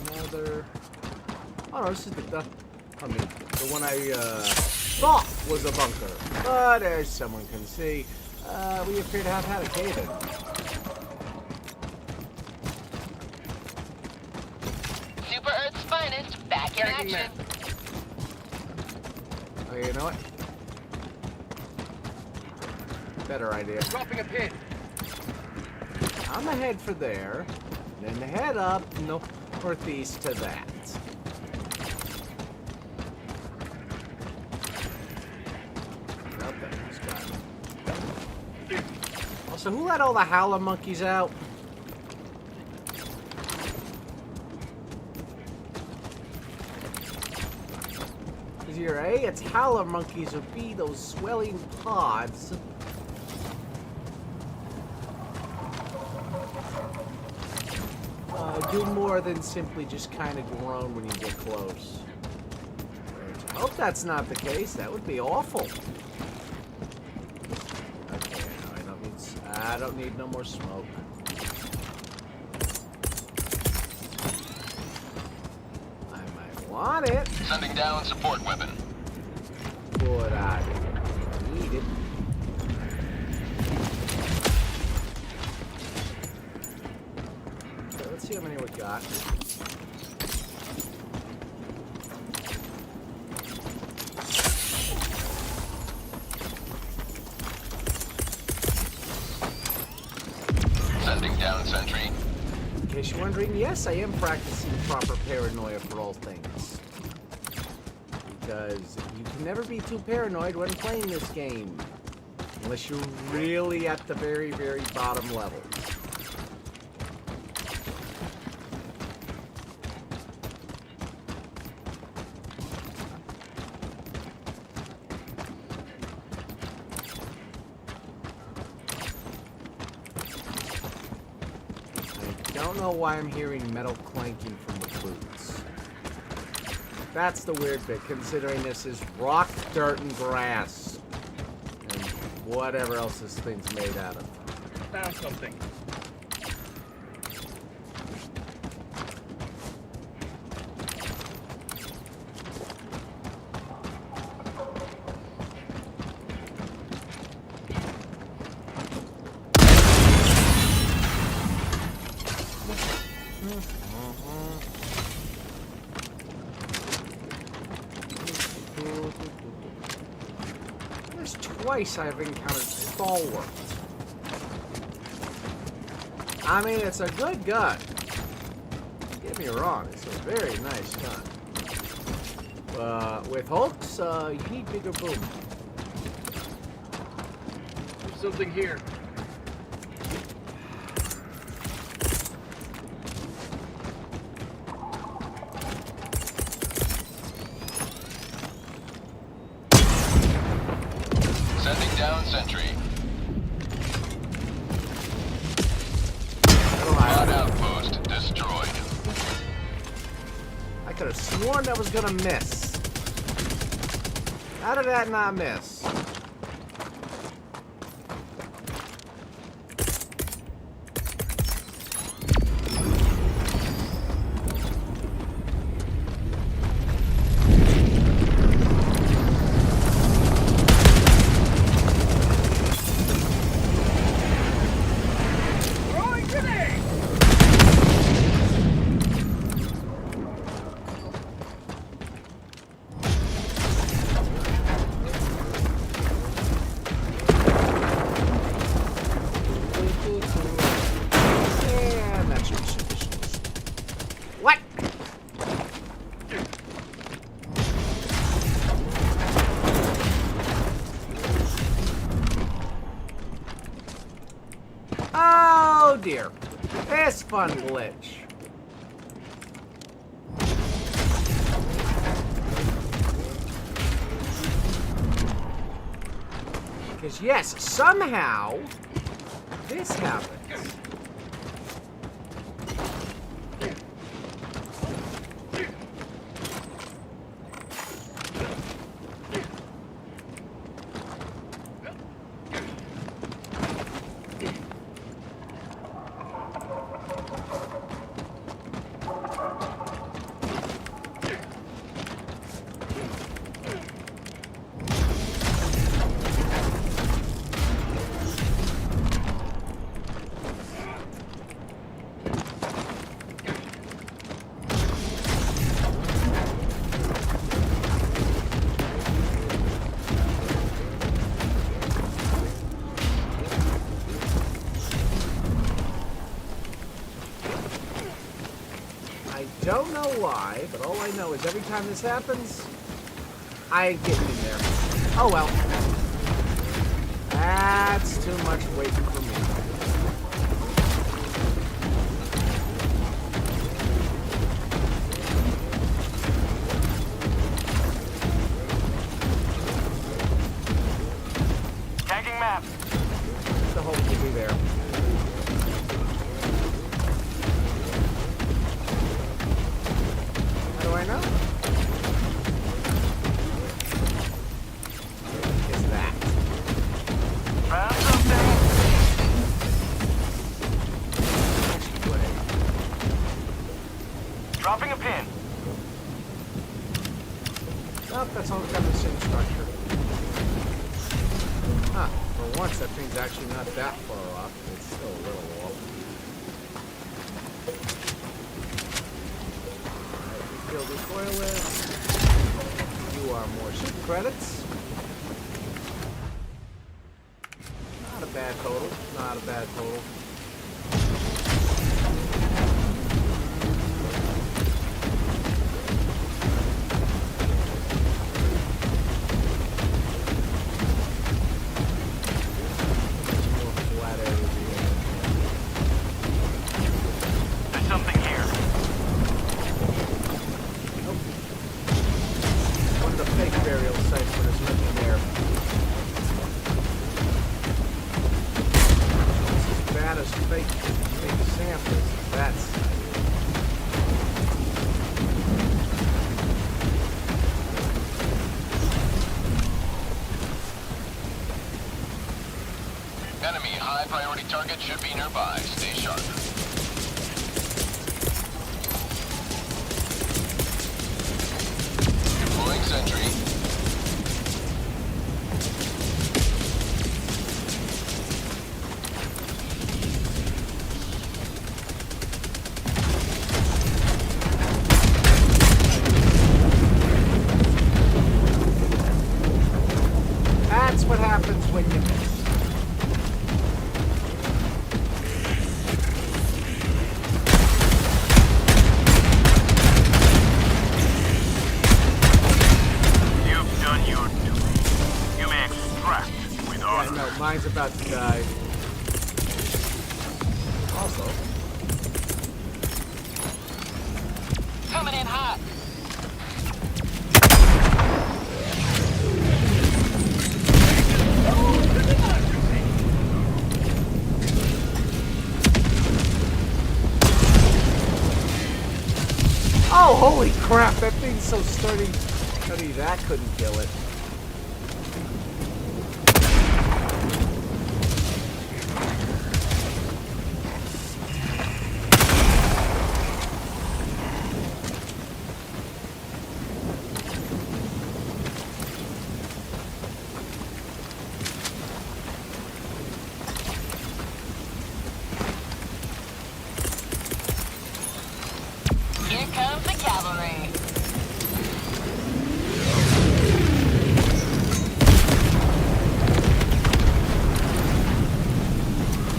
Another. Oh no, this is the one I thought was a bunker. But as someone can see, we appear to have had a cave-in. Super Earth's finest, back in action. Oh, you know what? Better idea. Dropping a pin. I'm gonna head for there, then head up northeast to that. Also, who let all the howler monkeys out? Because you're A, it's howler monkeys, or B, those swelling pods. Do more than simply just kind of groan when you get close. I hope that's not the case. That would be awful. Okay, no, I don't need no more smoke. I might want it, Sending down support weapon. but I need it. Okay, let's see how many we got. Sending down sentry. In case you're wondering, yes, I am practicing proper paranoia for all things. Because you can never be too paranoid when playing this game. Unless you're really at the very, very bottom level. I don't know why I'm hearing metal clanking from the boots. That's the weird bit, considering this is rock, dirt, and grass. And whatever else this thing's made out of. Found something. There's twice I've encountered Stalwart. I mean, it's a good gun. Don't get me wrong, it's a very nice gun. With Hulks, you need bigger boom. There's something here. Sending down sentry. Guard outpost destroyed. I could have sworn that was gonna miss. How did that not miss? Throwing grenade! And that's your What? Oh dear. This fun glitch. Because yes, somehow this happens. Don't know why, but all I know is every time this happens, I get in there. Oh well. That's too much waiting for me. Tagging map. The hope will be there. How do I know? Is that? Found something. Way. Dropping a pin. Oh, that's all got the same structure. Huh. For once, that thing's actually not that far off. It's still a little off. Alright, refill the coil list. You are more soup credits. Not a bad total. Not a bad total. More flat area here. There's something here. Nope. One of the fake burial sites where there's nothing there. It's as bad as fake samples. That's Enemy high priority target should be nearby. Stay sharp. Deploying sentry. That's what happens when you miss. You've done your duty. You may extract with Yeah, honor. no, mine's about to die. Also, Coming in hot. oh, holy crap, that thing's so sturdy. Sturdy, that couldn't kill it. Here comes the cavalry.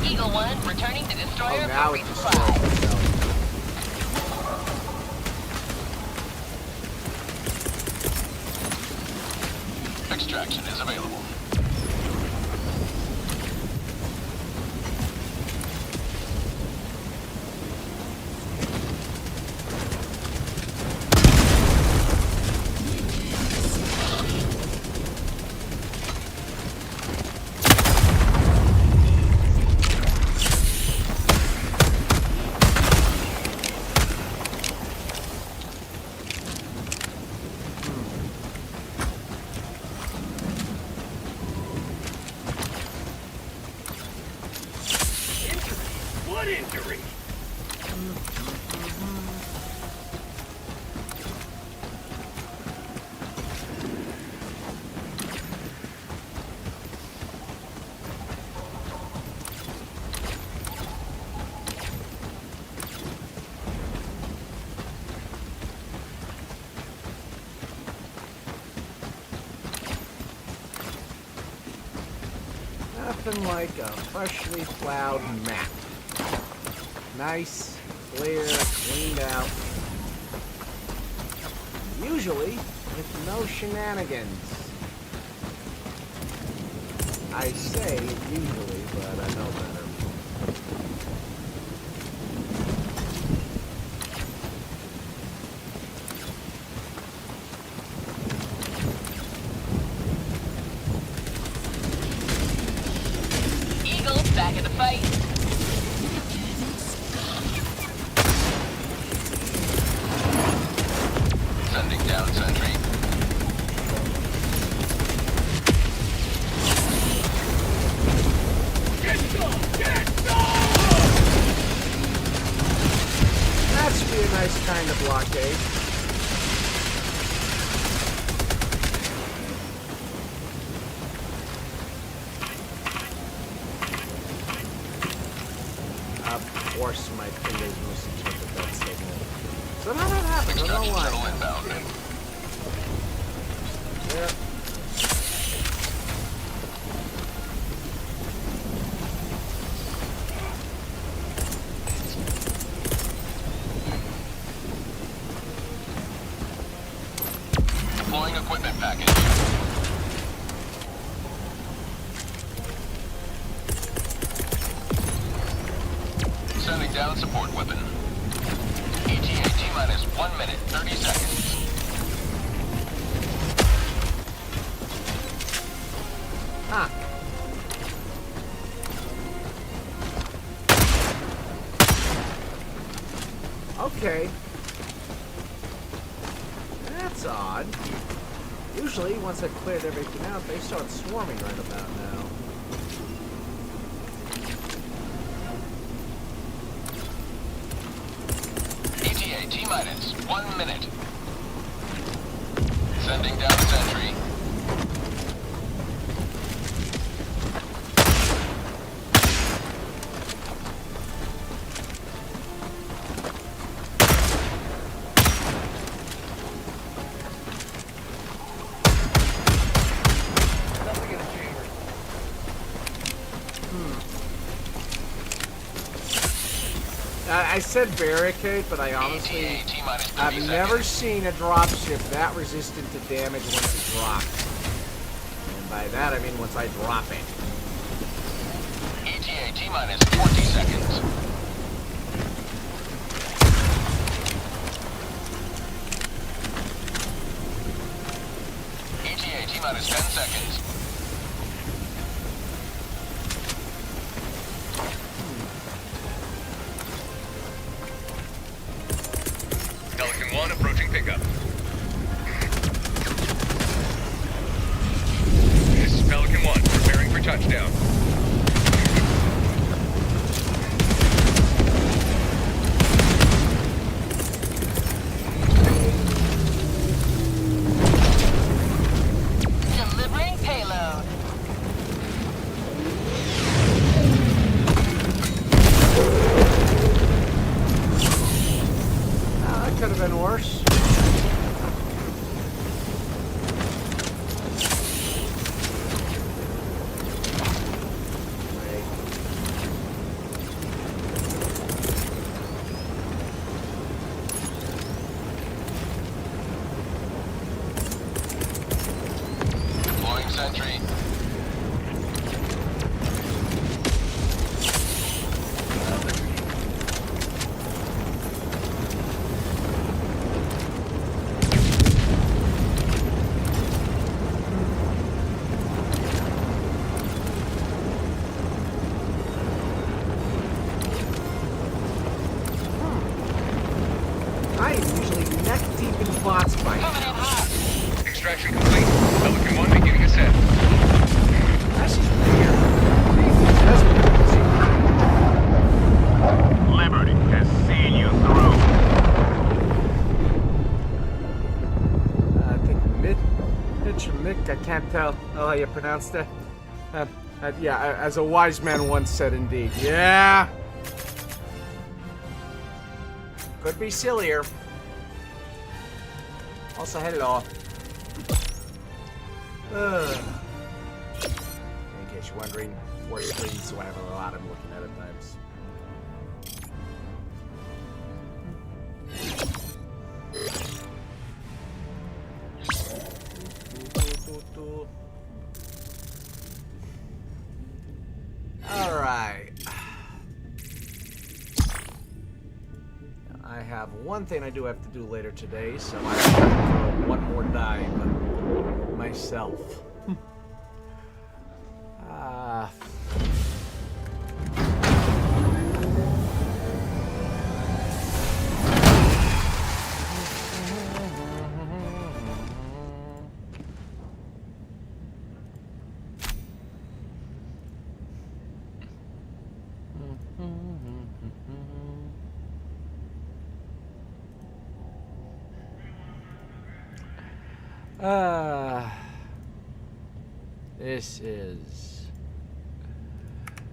Eagle 1 returning to destroyer Oh, now for it's resupply. destroyed itself. Extraction is available. Foot injury. Nothing like a freshly plowed map. Nice, clear, cleaned out. Usually with no shenanigans. I say usually, but I know better. Eagles back in the fight. Sending down sentry. Get some! Get some! That should be a nice kind of blockade. Of course, my fingers misinterpret that signal. So how that happens, I don't know Extraction shuttle why. inbound. Yeah. Deploying equipment package. Sending down support weapon. ETA T-minus 1 minute, 30 seconds. Ah. Okay. That's odd. Usually, once I've cleared everything out, they start swarming right about now. ETA T-minus 1 minute. Sending down sentry. Nothing in the chamber. I said barricade, but I honestly... ETA T-minus 30 I've seconds. never seen a dropship that resistant to damage once it drops. And by that I mean once I drop it. ETA T-minus 40 seconds. ETA T-minus 10 seconds. Pelican 1 approaching pickup. This is Pelican 1, preparing for touchdown. Delivering payload. That could have been worse. Wait. Deploying sentry. I am usually neck deep in bots by Coming in now. hot. Extraction complete. Pelican 1 beginning ascent. That's just weird. That's weird. I can't tell how you pronounced it. Yeah, as a wise man once said, indeed. Yeah. Could be sillier. Also, hello. In case you're wondering, 4 screens, so I have a lot I'm looking at times. Alright. I have one thing I do have to do later today, so I have to throw one more dive myself.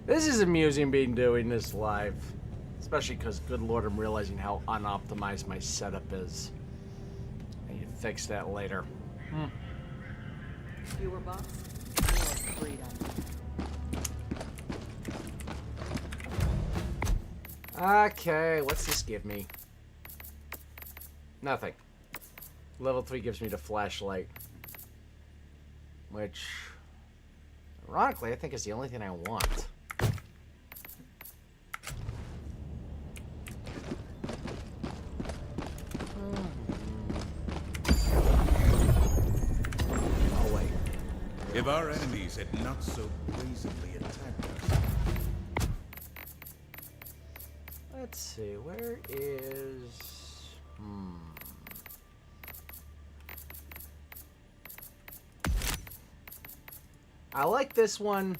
This is amusing being doing this live. Especially because, good lord, I'm realizing how unoptimized my setup is. I need to fix that later. Fewer bucks, more freedom. Okay, what's this give me? Nothing. Level 3 gives me the flashlight. Which, ironically, I think is the only thing I want. Oh, wait. If our enemies had not so brazenly attacked us. Let's see, where is... I like this one,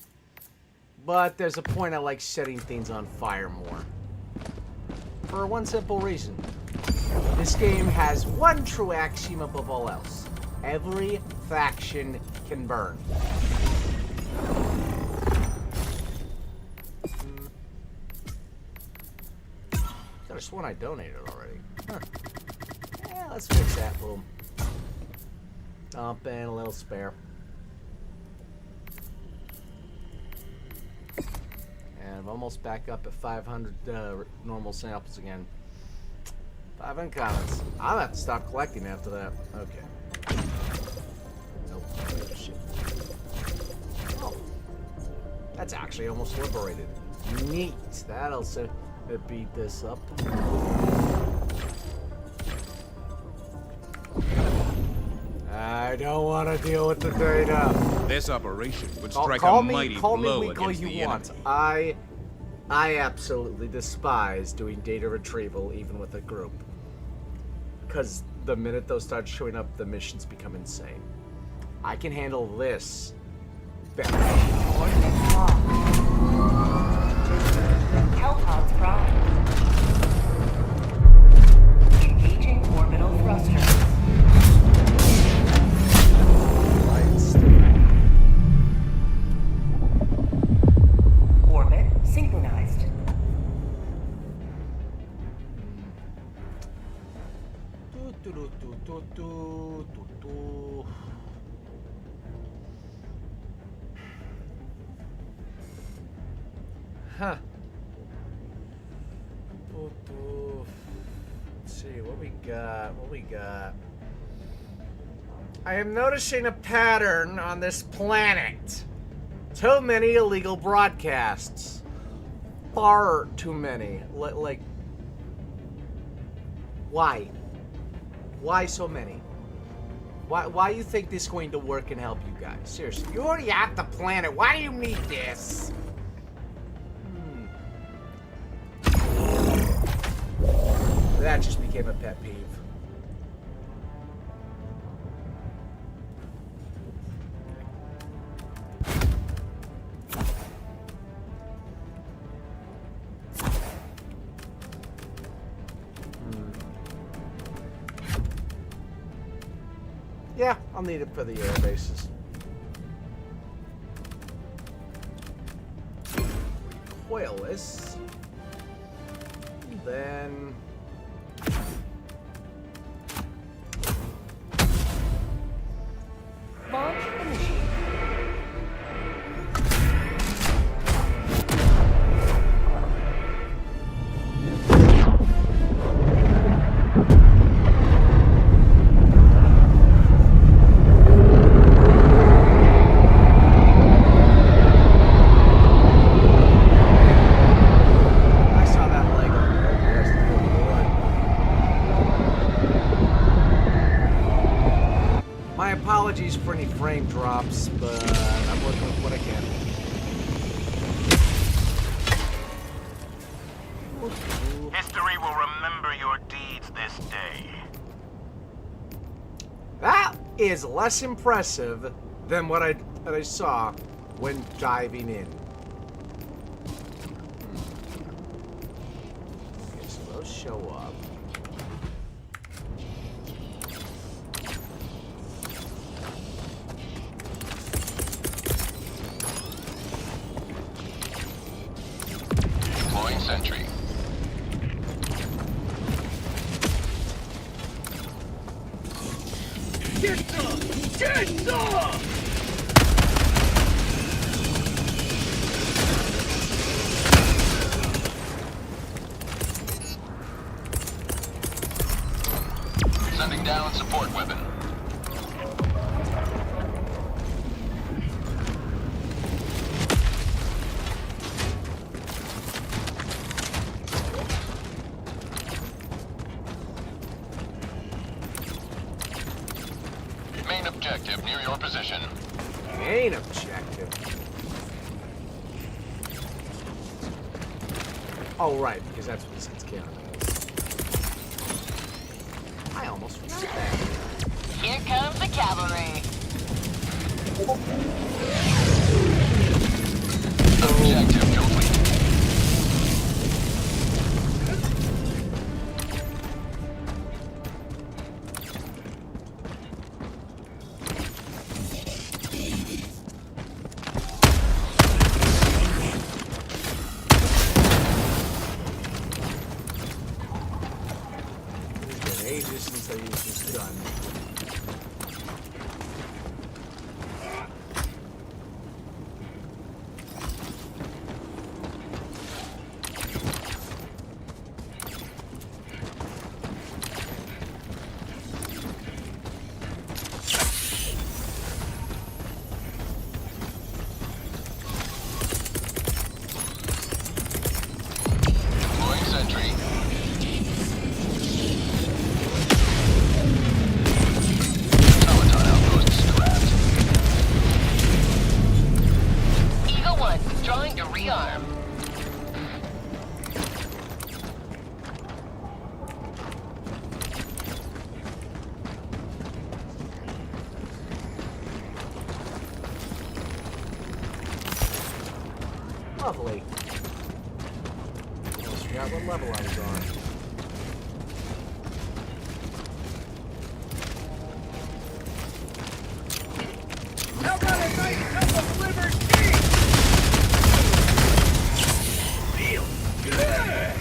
but there's a point I like setting things on fire more. For one simple reason. This game has one true axiom above all else. Every faction can burn. Could have sworn I donated already. Huh. Yeah, let's fix that. Boom. Dump in a little spare. And I'm almost back up at 500 normal samples again. 5 uncommons. I'll have to stop collecting after that. Okay. Nope. Oh, shit. Oh. That's actually almost liberated. Neat. That'll beat this up. I don't want to deal with the data. This operation would strike Call a mighty me blow weak all against you the want. enemy. I absolutely despise doing data retrieval even with a group. Because the minute those start showing up, the missions become insane. I can handle this better. Coordinates locked. Hellpods prime. Engaging orbital thrusters. Orbit synchronized. Huh. Let's see what we got. I am noticing a pattern on this planet. Too many illegal broadcasts. Far too many. Like, why? Why so many? Why you think this is going to work and help you guys? Seriously, you already have the planet. Why do you need this? That just became a pet peeve. Yeah, I'll need it for the air bases. oilless. Then Launch initiated. I saw that leg on there. Yes, good lord. My apologies for any frame drops, but I'm working with what I can. History will remember your deeds this day. That is less impressive than what I saw when diving in. Okay, so those show up. Deploying sentry. Get some! Get some! Sending down support weapon. Main objective near your position. Main objective. Oh, right, because that's what this hits counter is. I almost forgot that. Here comes the cavalry. Objective complete. It's been ages since I used this gun. Deploying sentry. Peloton outpost scrapped. Eagle 1, drawing to rearm. Lovely. Almost forgot what level I was on. How about a nice cup of liberty? Feel good.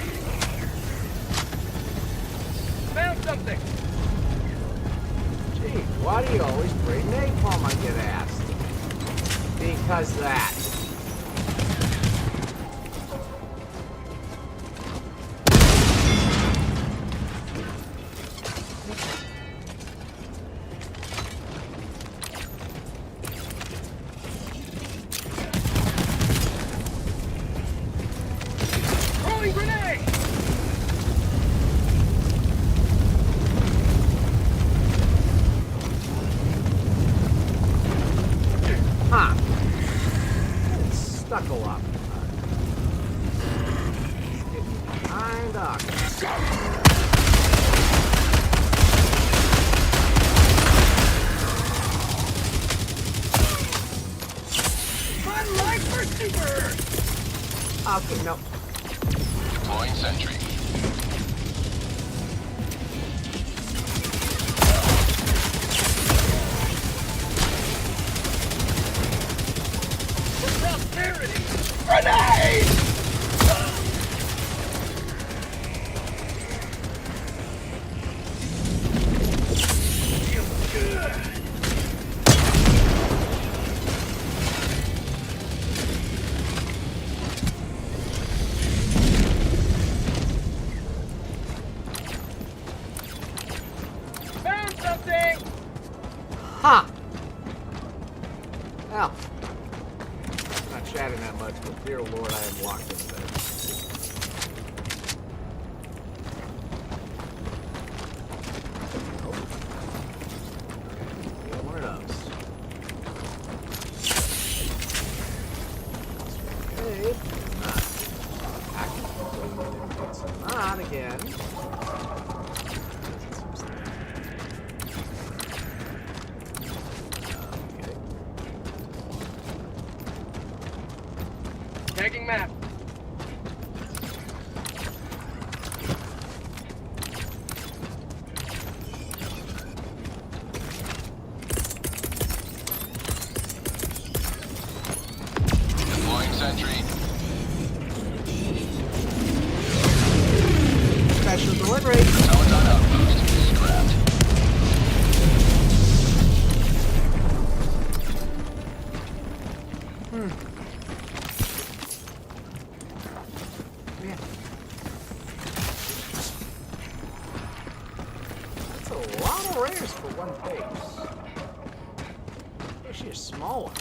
Found something. Gee, why do you always bring napalm, I get asked? Because that. Throwing grenade. Huh. It's stuckle up. Behind us. Fun life for super. Okay, no. Deploying sentry. Prosperity. Grenade. Ha! Well, I'm not chatting that much, but dear Lord, I am locked in bed. Nope. Yeah, one of those. Okay. Not again. Okay. Tagging map. Deploying sentry. Special delivery. Peloton outpost scrapped. Yeah. That's a lot of rares for one base. Especially a small one.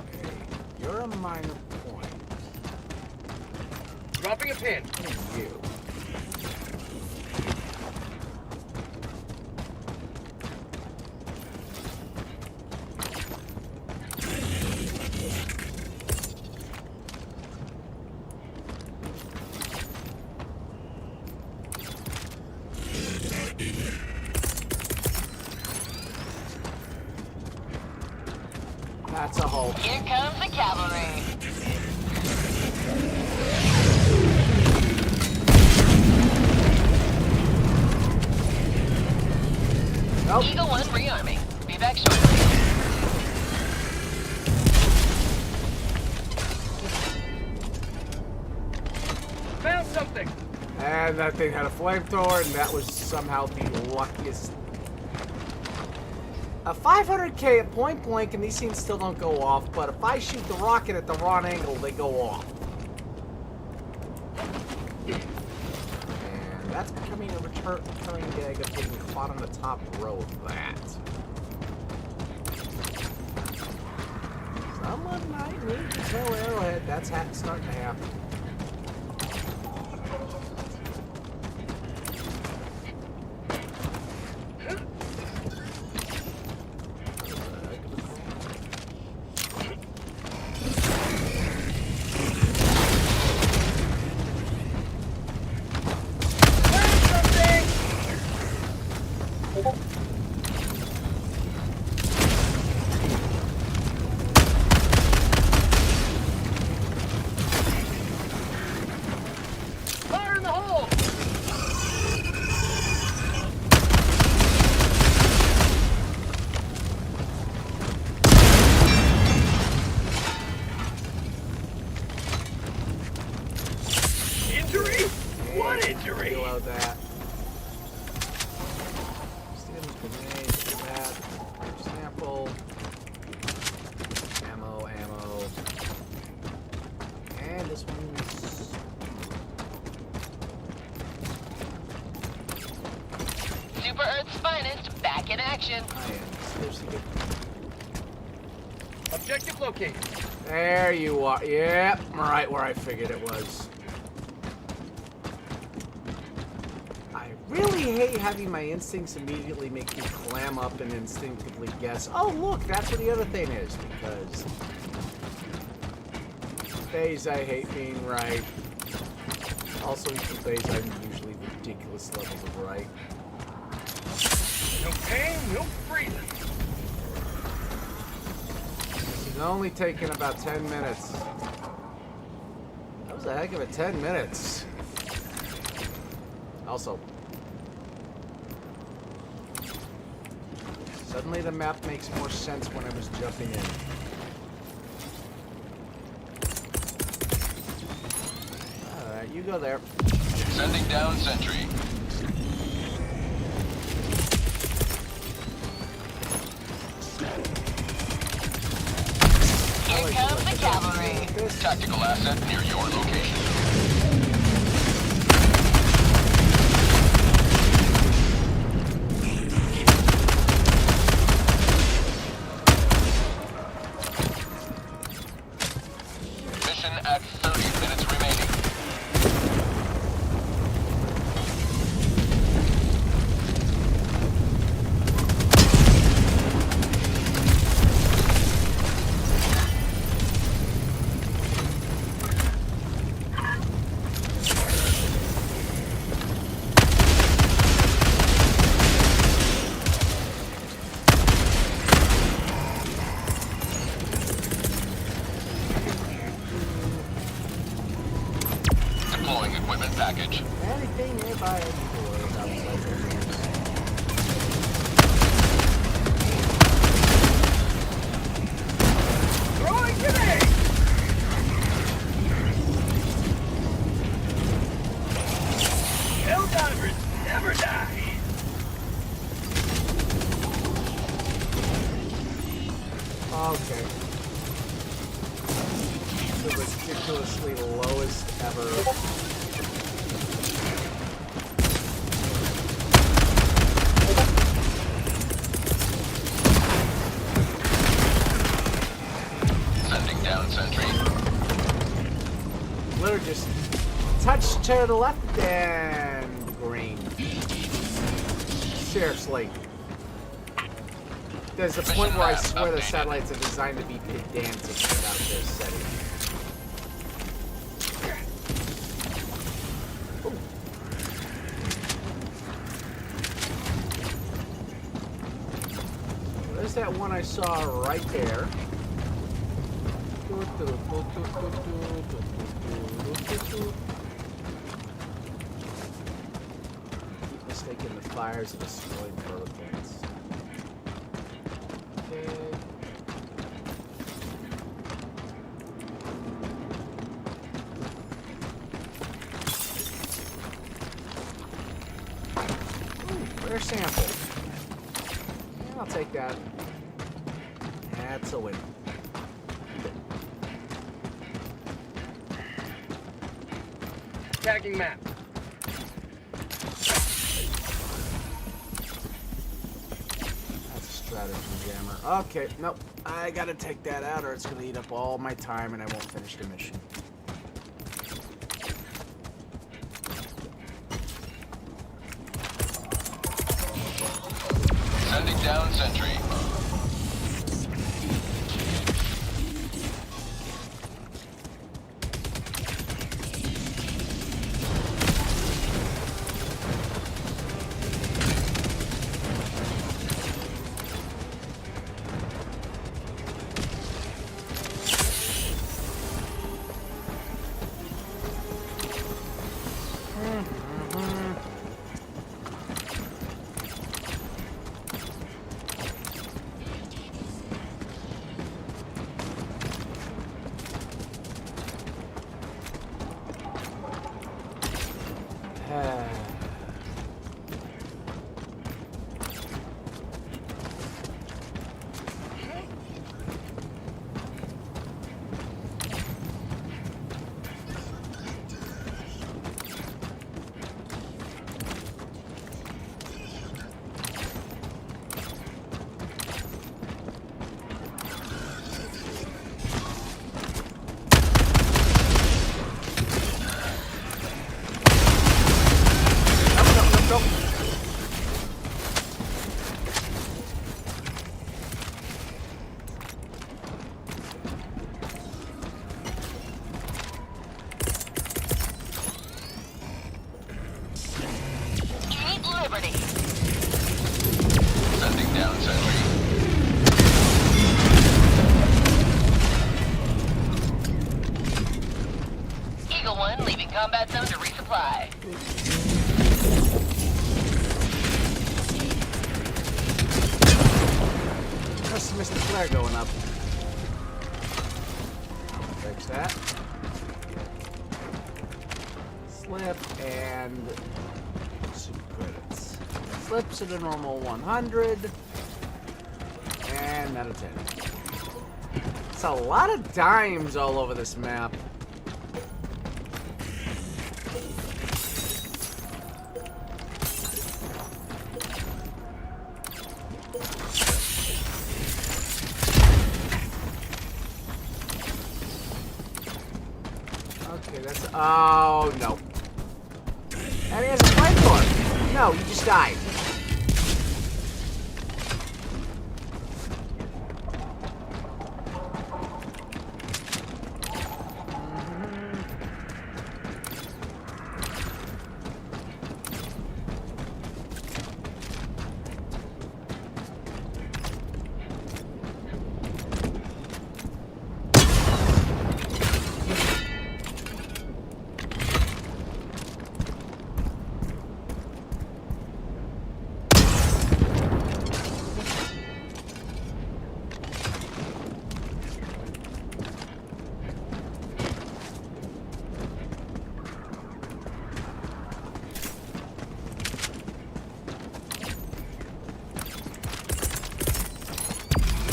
Okay, you're a minor point. Dropping a pin. And you. That's a hole. Here comes the cavalry. Nope. Eagle 1 rearming. Be back shortly. Found something. And that thing had a flamethrower, and that was somehow the luckiest. A 500k at point blank, and these things still don't go off, but if I shoot the rocket at the wrong angle, they go off. And that's becoming a recurring gag of getting caught on the top row of that. Someone might need to tell Arrowhead that's starting to happen. Fire in the hole. Injury? What injury? Reload that. Stealing grenade, that. Sample. Ammo. And this one's. Super Earth's finest back in action. I am seriously good. Objective located. There you are. Yep, right where I figured it was. I really hate having my instincts immediately make me clam up and instinctively guess, oh look, that's what the other thing is, because days I hate being right. Also equal days I'm usually ridiculous levels of right. No pain, no freezing. This is only taking about 10 minutes. That was a heck of a 10 minutes. Also, suddenly the map makes more sense when I was jumping in. Alright, you go there. Sending down sentry. Here comes the cavalry. This Tactical asset near your location. Mission at 30 minutes remaining. Deploying equipment package. Anything nearby I need to worry about pleasure. Throwing grenade! Helldivers never die! Okay. The ridiculously lowest ever. Sending down sentry. Literally just touch to the left and green. Seriously. There's a point where I swear the satellites are designed to be pedantic about their setting. There's that one I saw right there. Keep mistaking the fires of destroyed hurricanes. Okay. Ooh, rare sample. Yeah, I'll take that. That's a win. Tagging map. That's a strategy jammer. Okay, nope. I gotta take that out or it's gonna eat up all my time and I won't finish the mission. Sending down sentry. Sending down sentry. Eagle 1 leaving combat zone to resupply. Just missed the flare going up. Fix that. Slip and super credits. Slips at a normal 100 and not a 10. It's a lot of dimes all over this map. Okay, that's... Oh, no. And he has a flamethrower. No, he just died.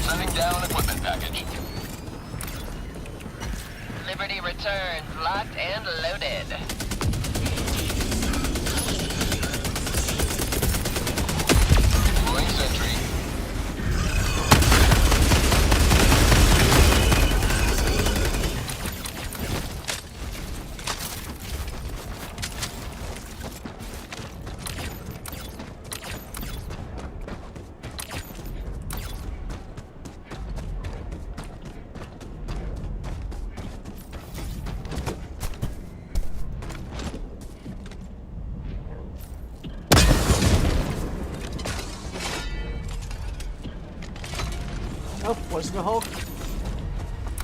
Sending down equipment package. Liberty returns, locked and loaded. Deploying sentry. Oh, wasn't the Hulk?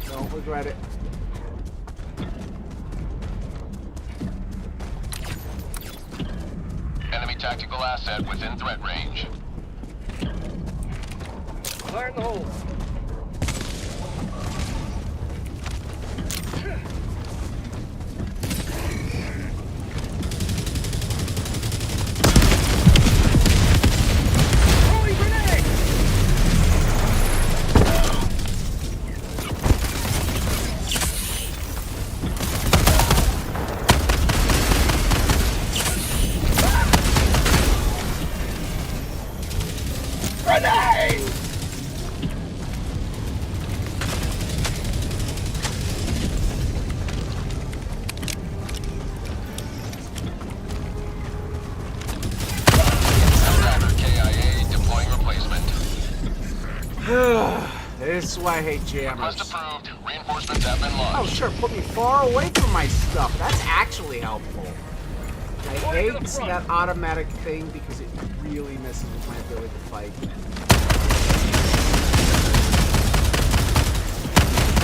Don't regret it. Enemy tactical asset within threat range. Fire in the hole. Holy grenade! Grenade! Commander KIA deploying replacement. This is why I hate Request jammers. approved. Reinforcements have been Oh, launched. sure, put me far away from my stuff. That's actually helpful. I Going to hate the front. that automatic thing because it really messes with my ability to fight.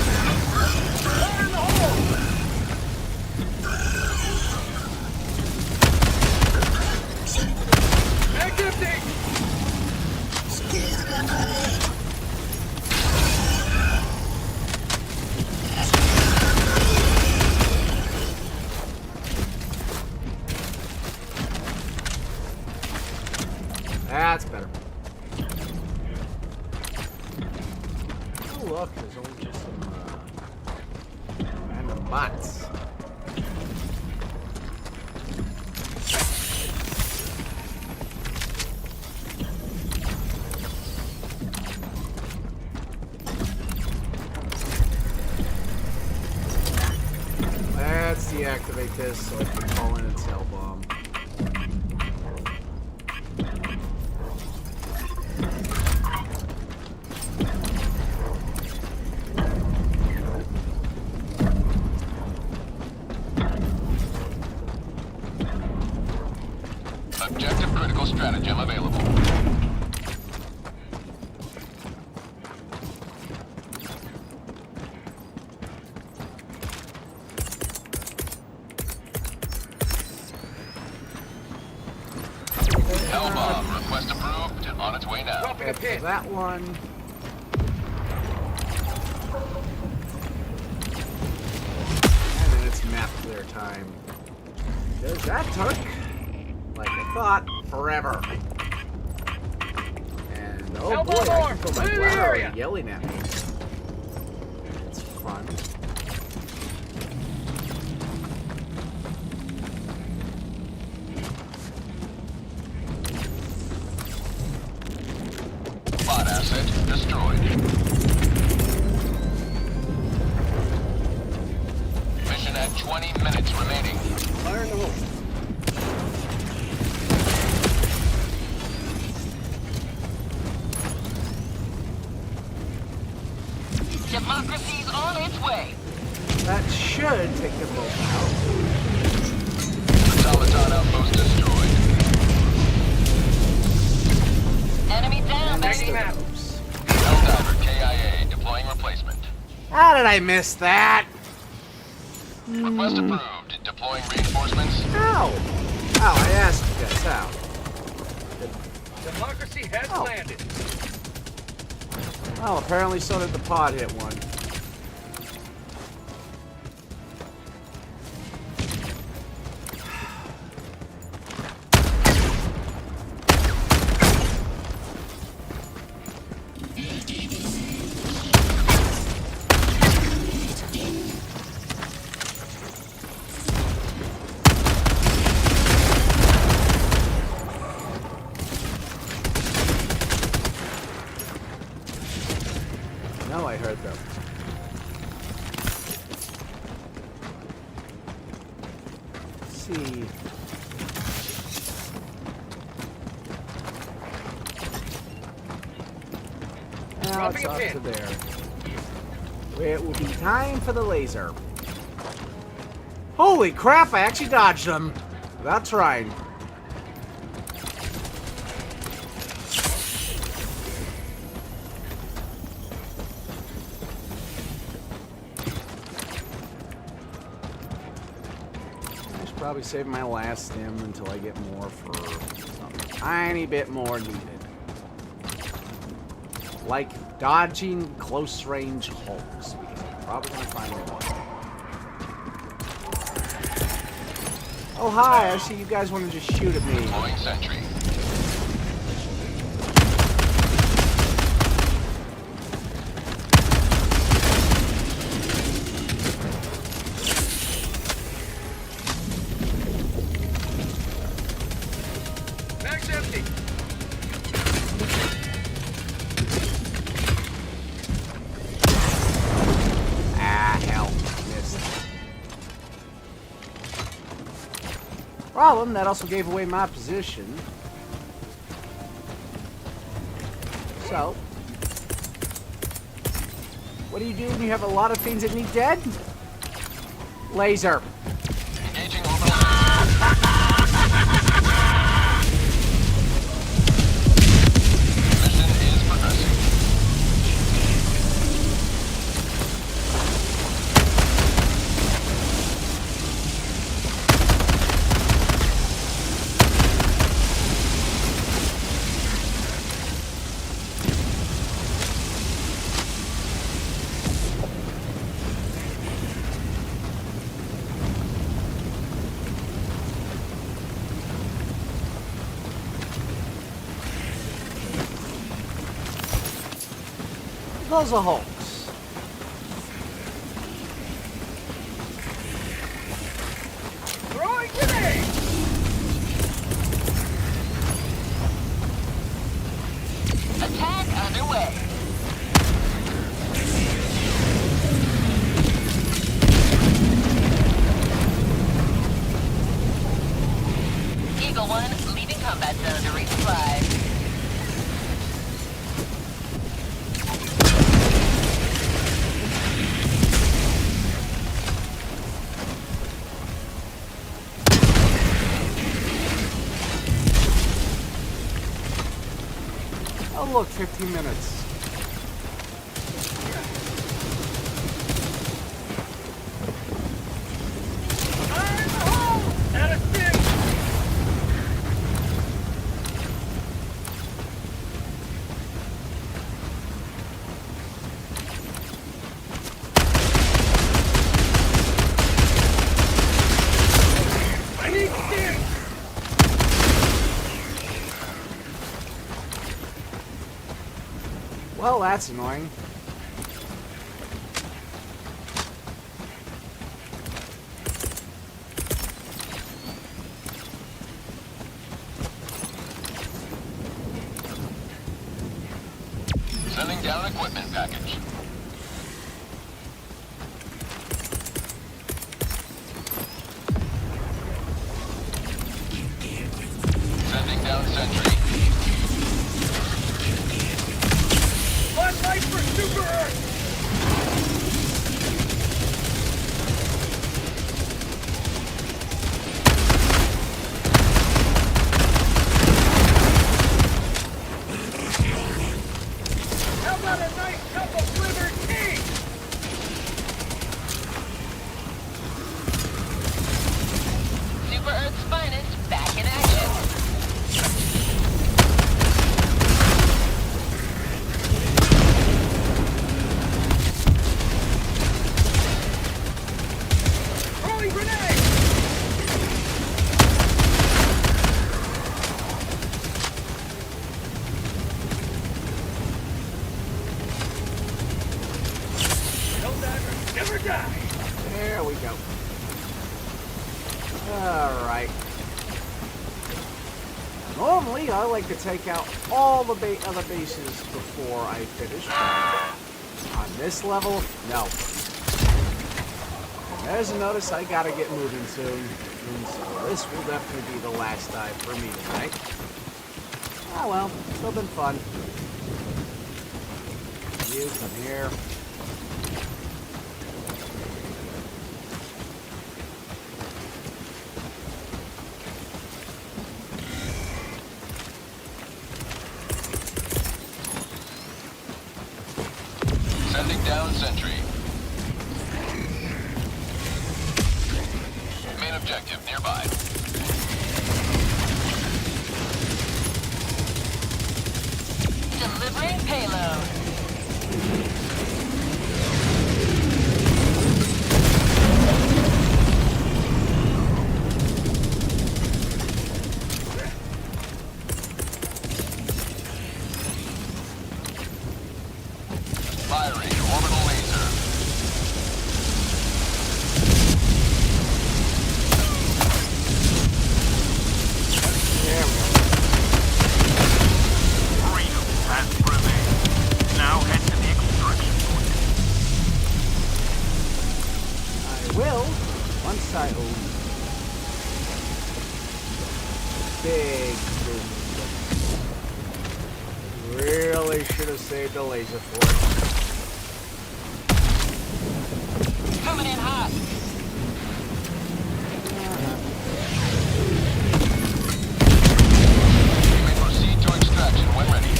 Fire in the hole! Back empty! That's better. Oh, look, there's only just some random bots. Let's deactivate this so I can call in its hell bomb. Objective critical stratagem available. Hell bomb. Request approved. On its way now. Dropping a Okay, pin. that one. And then it's map clear time. Because that took, like I thought, forever. And oh Elbow boy, I arm, can feel my clear the bladder area. yelling at me. fun. Bot asset destroyed. Mission at 20 minutes remaining. Fire in the hole. Democracy's on its way. That should take them both out. Automaton outpost destroyed. Enemy down, Next baby. to map. those. Helldiver KIA deploying replacement. How did I miss that? Request approved. Deploying reinforcements. How? Oh, I asked you guys how. Democracy has Oh. landed. Well, apparently so did the pod hit one. No, I heard them. Let's see. Now it's Dropping a up pin. to there. It will be time for the laser. Holy crap, I actually dodged them. Without trying. I should probably save my last stim until I get more for something tiny bit more needed. Like dodging close range hulks, because I'm probably gonna find one. Oh hi, I see you guys want to just shoot at me. Deploying sentry. Mag's empty. Ah, hell. Missed. Problem, that also gave away my position. So, what do you do when you have a lot of things that need dead? Laser. Engaging orbital. Mission is progressing. Those are hulks. Throwing grenade. Attack underway. Eagle 1 leaving combat zone to resupply. Oh look, 15 minutes. Fire in the hole. Out of stim. I need stim. Well, that's annoying. equipment package. Sending down sentry. On life for Super Earth! How about a nice cup of liver tea? Super Earth's finest back in action. Throwing grenade! Helldivers never die! There we go. Alright. Normally, I like to take out all the other bases before I finish. On this level, no. There's a notice I gotta get moving soon. And so this will definitely be the last dive for me tonight. Ah well, still been fun. You come here. Sending down sentry. Main objective nearby. Delivering payload. Firing orbital laser. There we go. Freedom has prevailed. Now head to the extraction point. I will, once I own big boom. Really should have saved the laser for it. Coming in hot. You may proceed to extraction when ready.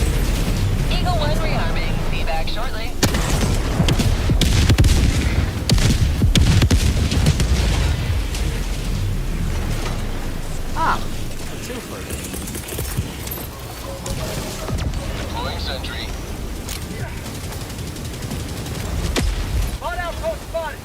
Eagle 1 rearming. Be back shortly. Ah, a twofer. Deploying sentry. Spot outpost spotted!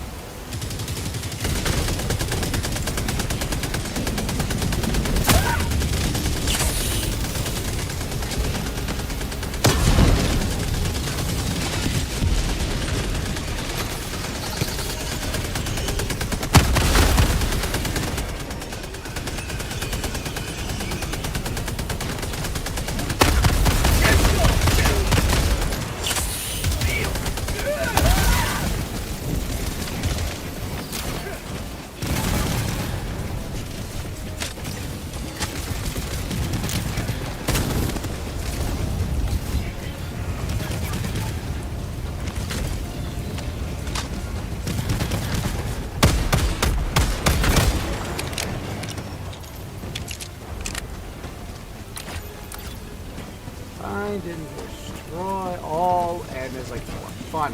Find and destroy all, and there's like 4. Fun.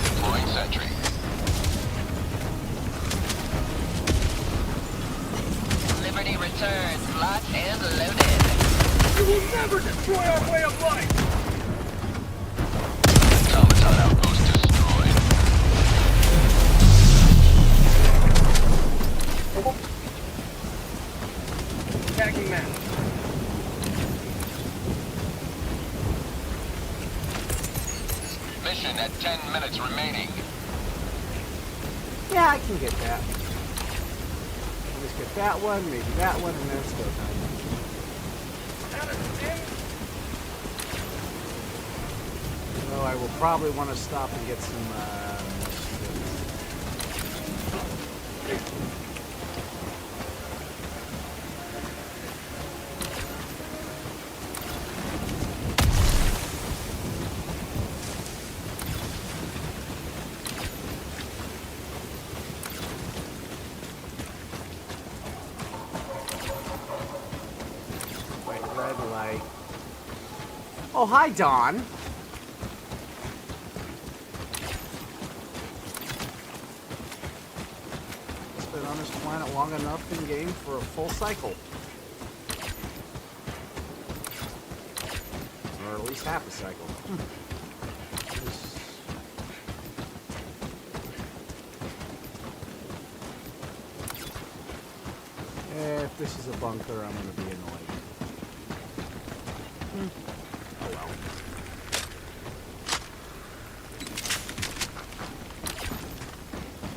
Deploying sentry. Liberty returns. Locked and loaded. You will never destroy our way of life! Automaton outpost destroyed. Tagging map. mission at 10 minutes remaining. Yeah, I can get that. I'll just get that one, maybe that one, and then it's go time. So I will probably want to stop and get some, red light. Oh, hi, Don. It's been on this planet long enough in game for a full cycle. Or at least half a cycle. If this is a bunker, I'm going to be annoyed. Oh well.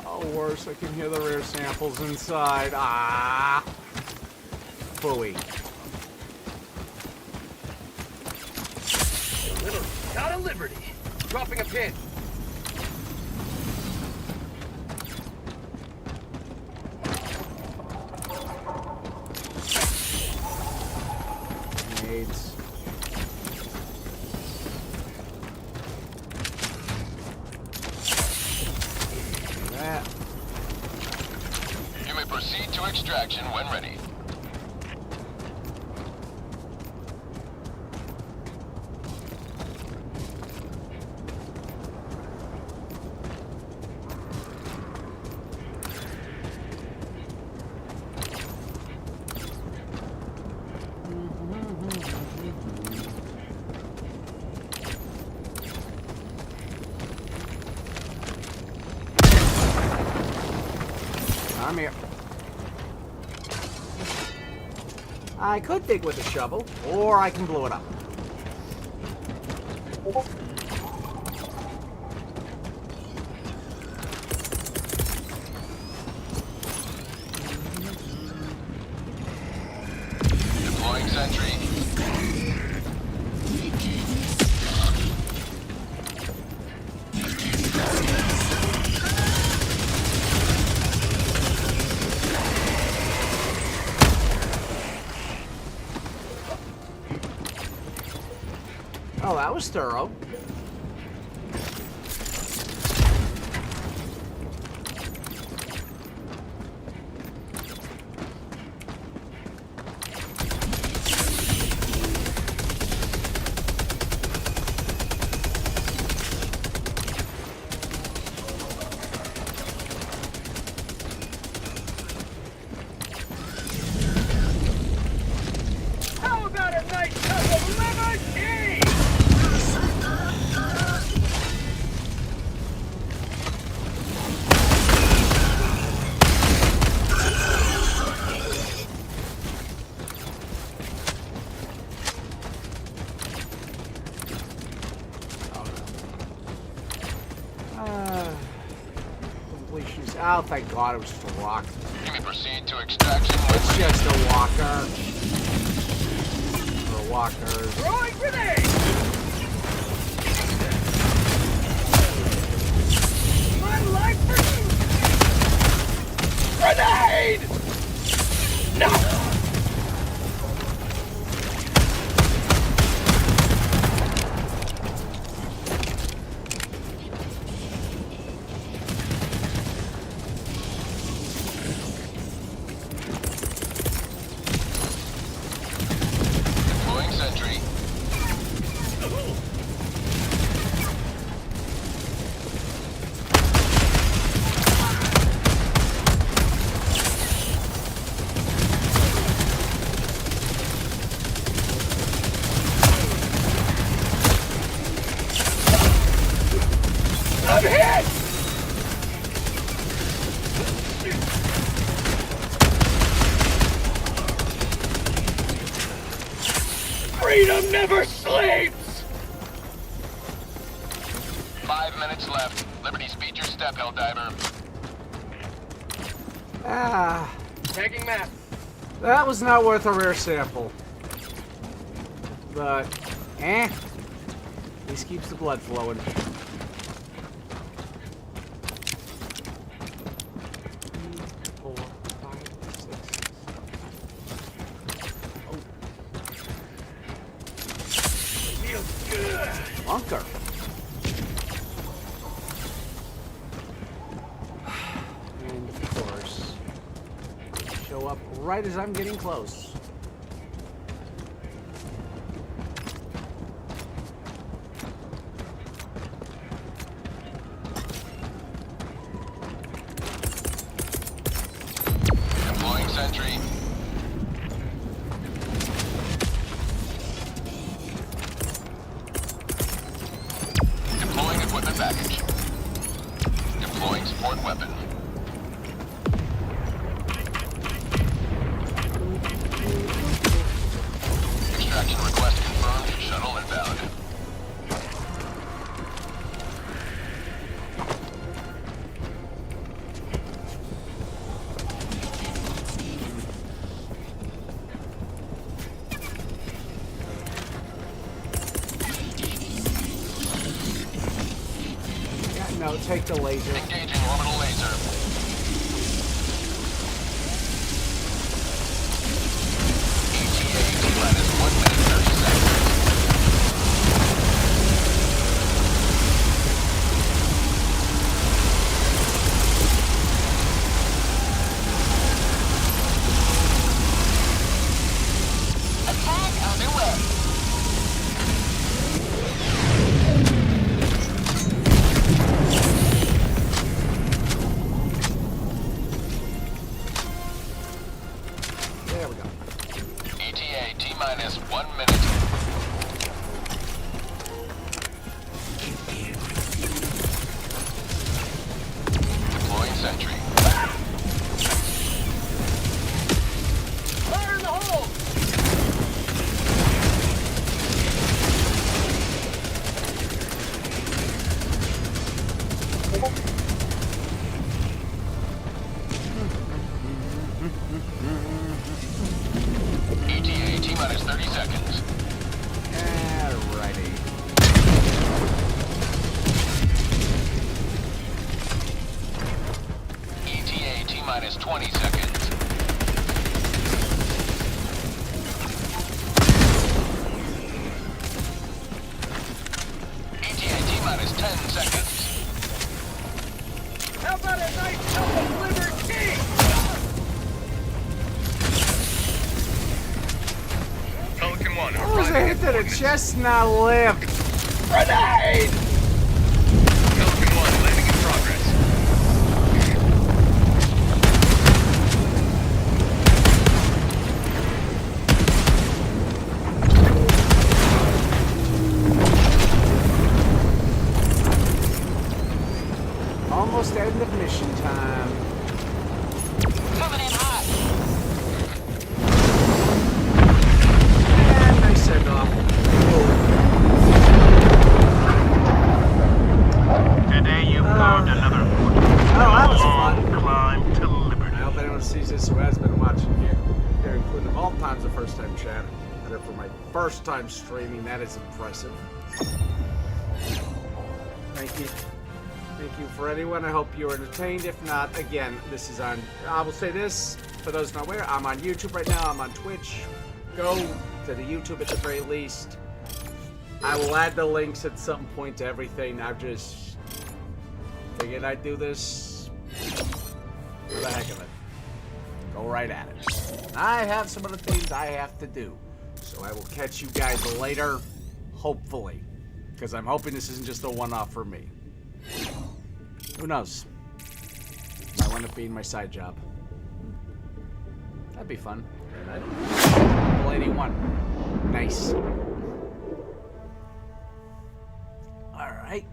Oh, worse, I can hear the rare samples inside. Ah! Phooey. Little shot of liberty. Dropping a pin. Grenades. That. You may proceed to extraction when ready. I'm here. I could dig with a shovel, or I can blow it up. Deploying sentry. Oh, that was thorough. How about a nice cup of lemon tea? Completions. Oh, thank God it was just a rock. You may proceed to extraction when It's ready. just a walker. Or walkers. Throwing grenade! My life for you! Grenade! No! Deploying sentry. I'm hit! Freedom never sleeps! 5 minutes left. Liberty, speed your step, Helldiver. Ah, Tagging map. that was not worth a rare sample. But, at least keeps the blood flowing. 3, 4, 5, 6. Feels good. Bunker. And of course, show up right as I'm getting close. Deploying sentry. Deploying equipment package. Deploying support weapon. Extraction request confirmed. Shuttle inbound. Yeah, no, take the laser. Engaging orbital laser. ETA T-minus 1 minute 30 seconds. Attack underway. There we go. ETA T-minus 1 minute. Deploying sentry. Fire in the hole. ETA T-minus 30 seconds. Alrighty. ETA T-minus 20 seconds. ETA T-minus 10 seconds. How about a nice cup of liberty? Pelican 1, What was a arriving hit at to the coordinates. chest and I lived? Grenade! Pelican 1, landing in progress. Almost end of mission time. Coming in hot. And nice send off. Today you've carved another that was long fun. climb to liberty. I hope anyone sees this who has been watching here. They're including all times a first time chat. And for my first time streaming, that is impressive. Thank you. Thank you for anyone. I hope you're entertained. If not, again, this is on. I will say this for those not aware. I'm on YouTube right now. I'm on Twitch. Go to the YouTube at the very least. I will add the links at some point to everything. I've just figured I'd do this for the heck of it. Go right at it. I have some other things I have to do. So I will catch you guys later, hopefully. Because I'm hoping this isn't just a one-off for me. Who knows? Might wind up being my side job. That'd be fun. Level 81. Nice. Alright.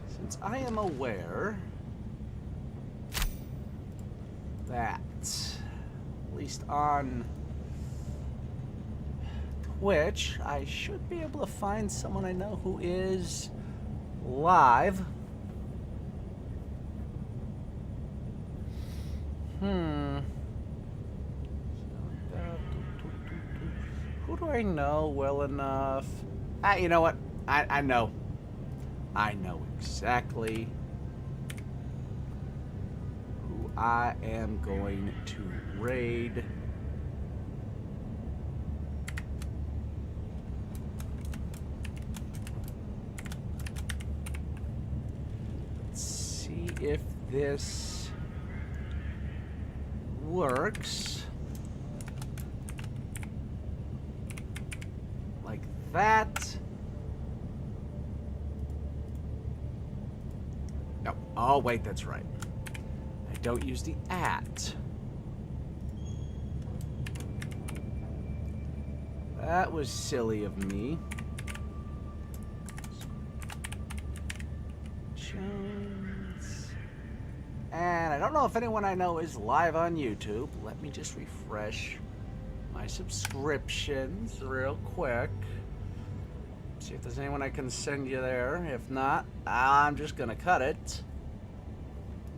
Since I am aware that. At least on Twitch, I should be able to find someone I know who is live. Who do I know well enough? You know what? I know. I know exactly who I am going to raid. Let's see if this works. Like that. No. Oh, wait, that's right. I don't use the @. That was silly of me. Jones. And I don't know if anyone I know is live on YouTube. Let me just refresh my subscriptions real quick. See if there's anyone I can send you there. If not, I'm just gonna cut it.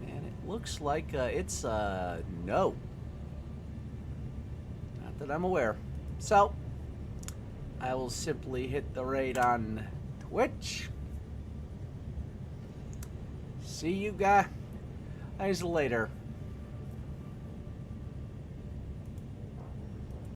And it looks like it's no. Not that I'm aware. So I will simply hit the raid on Twitch. See you guys later.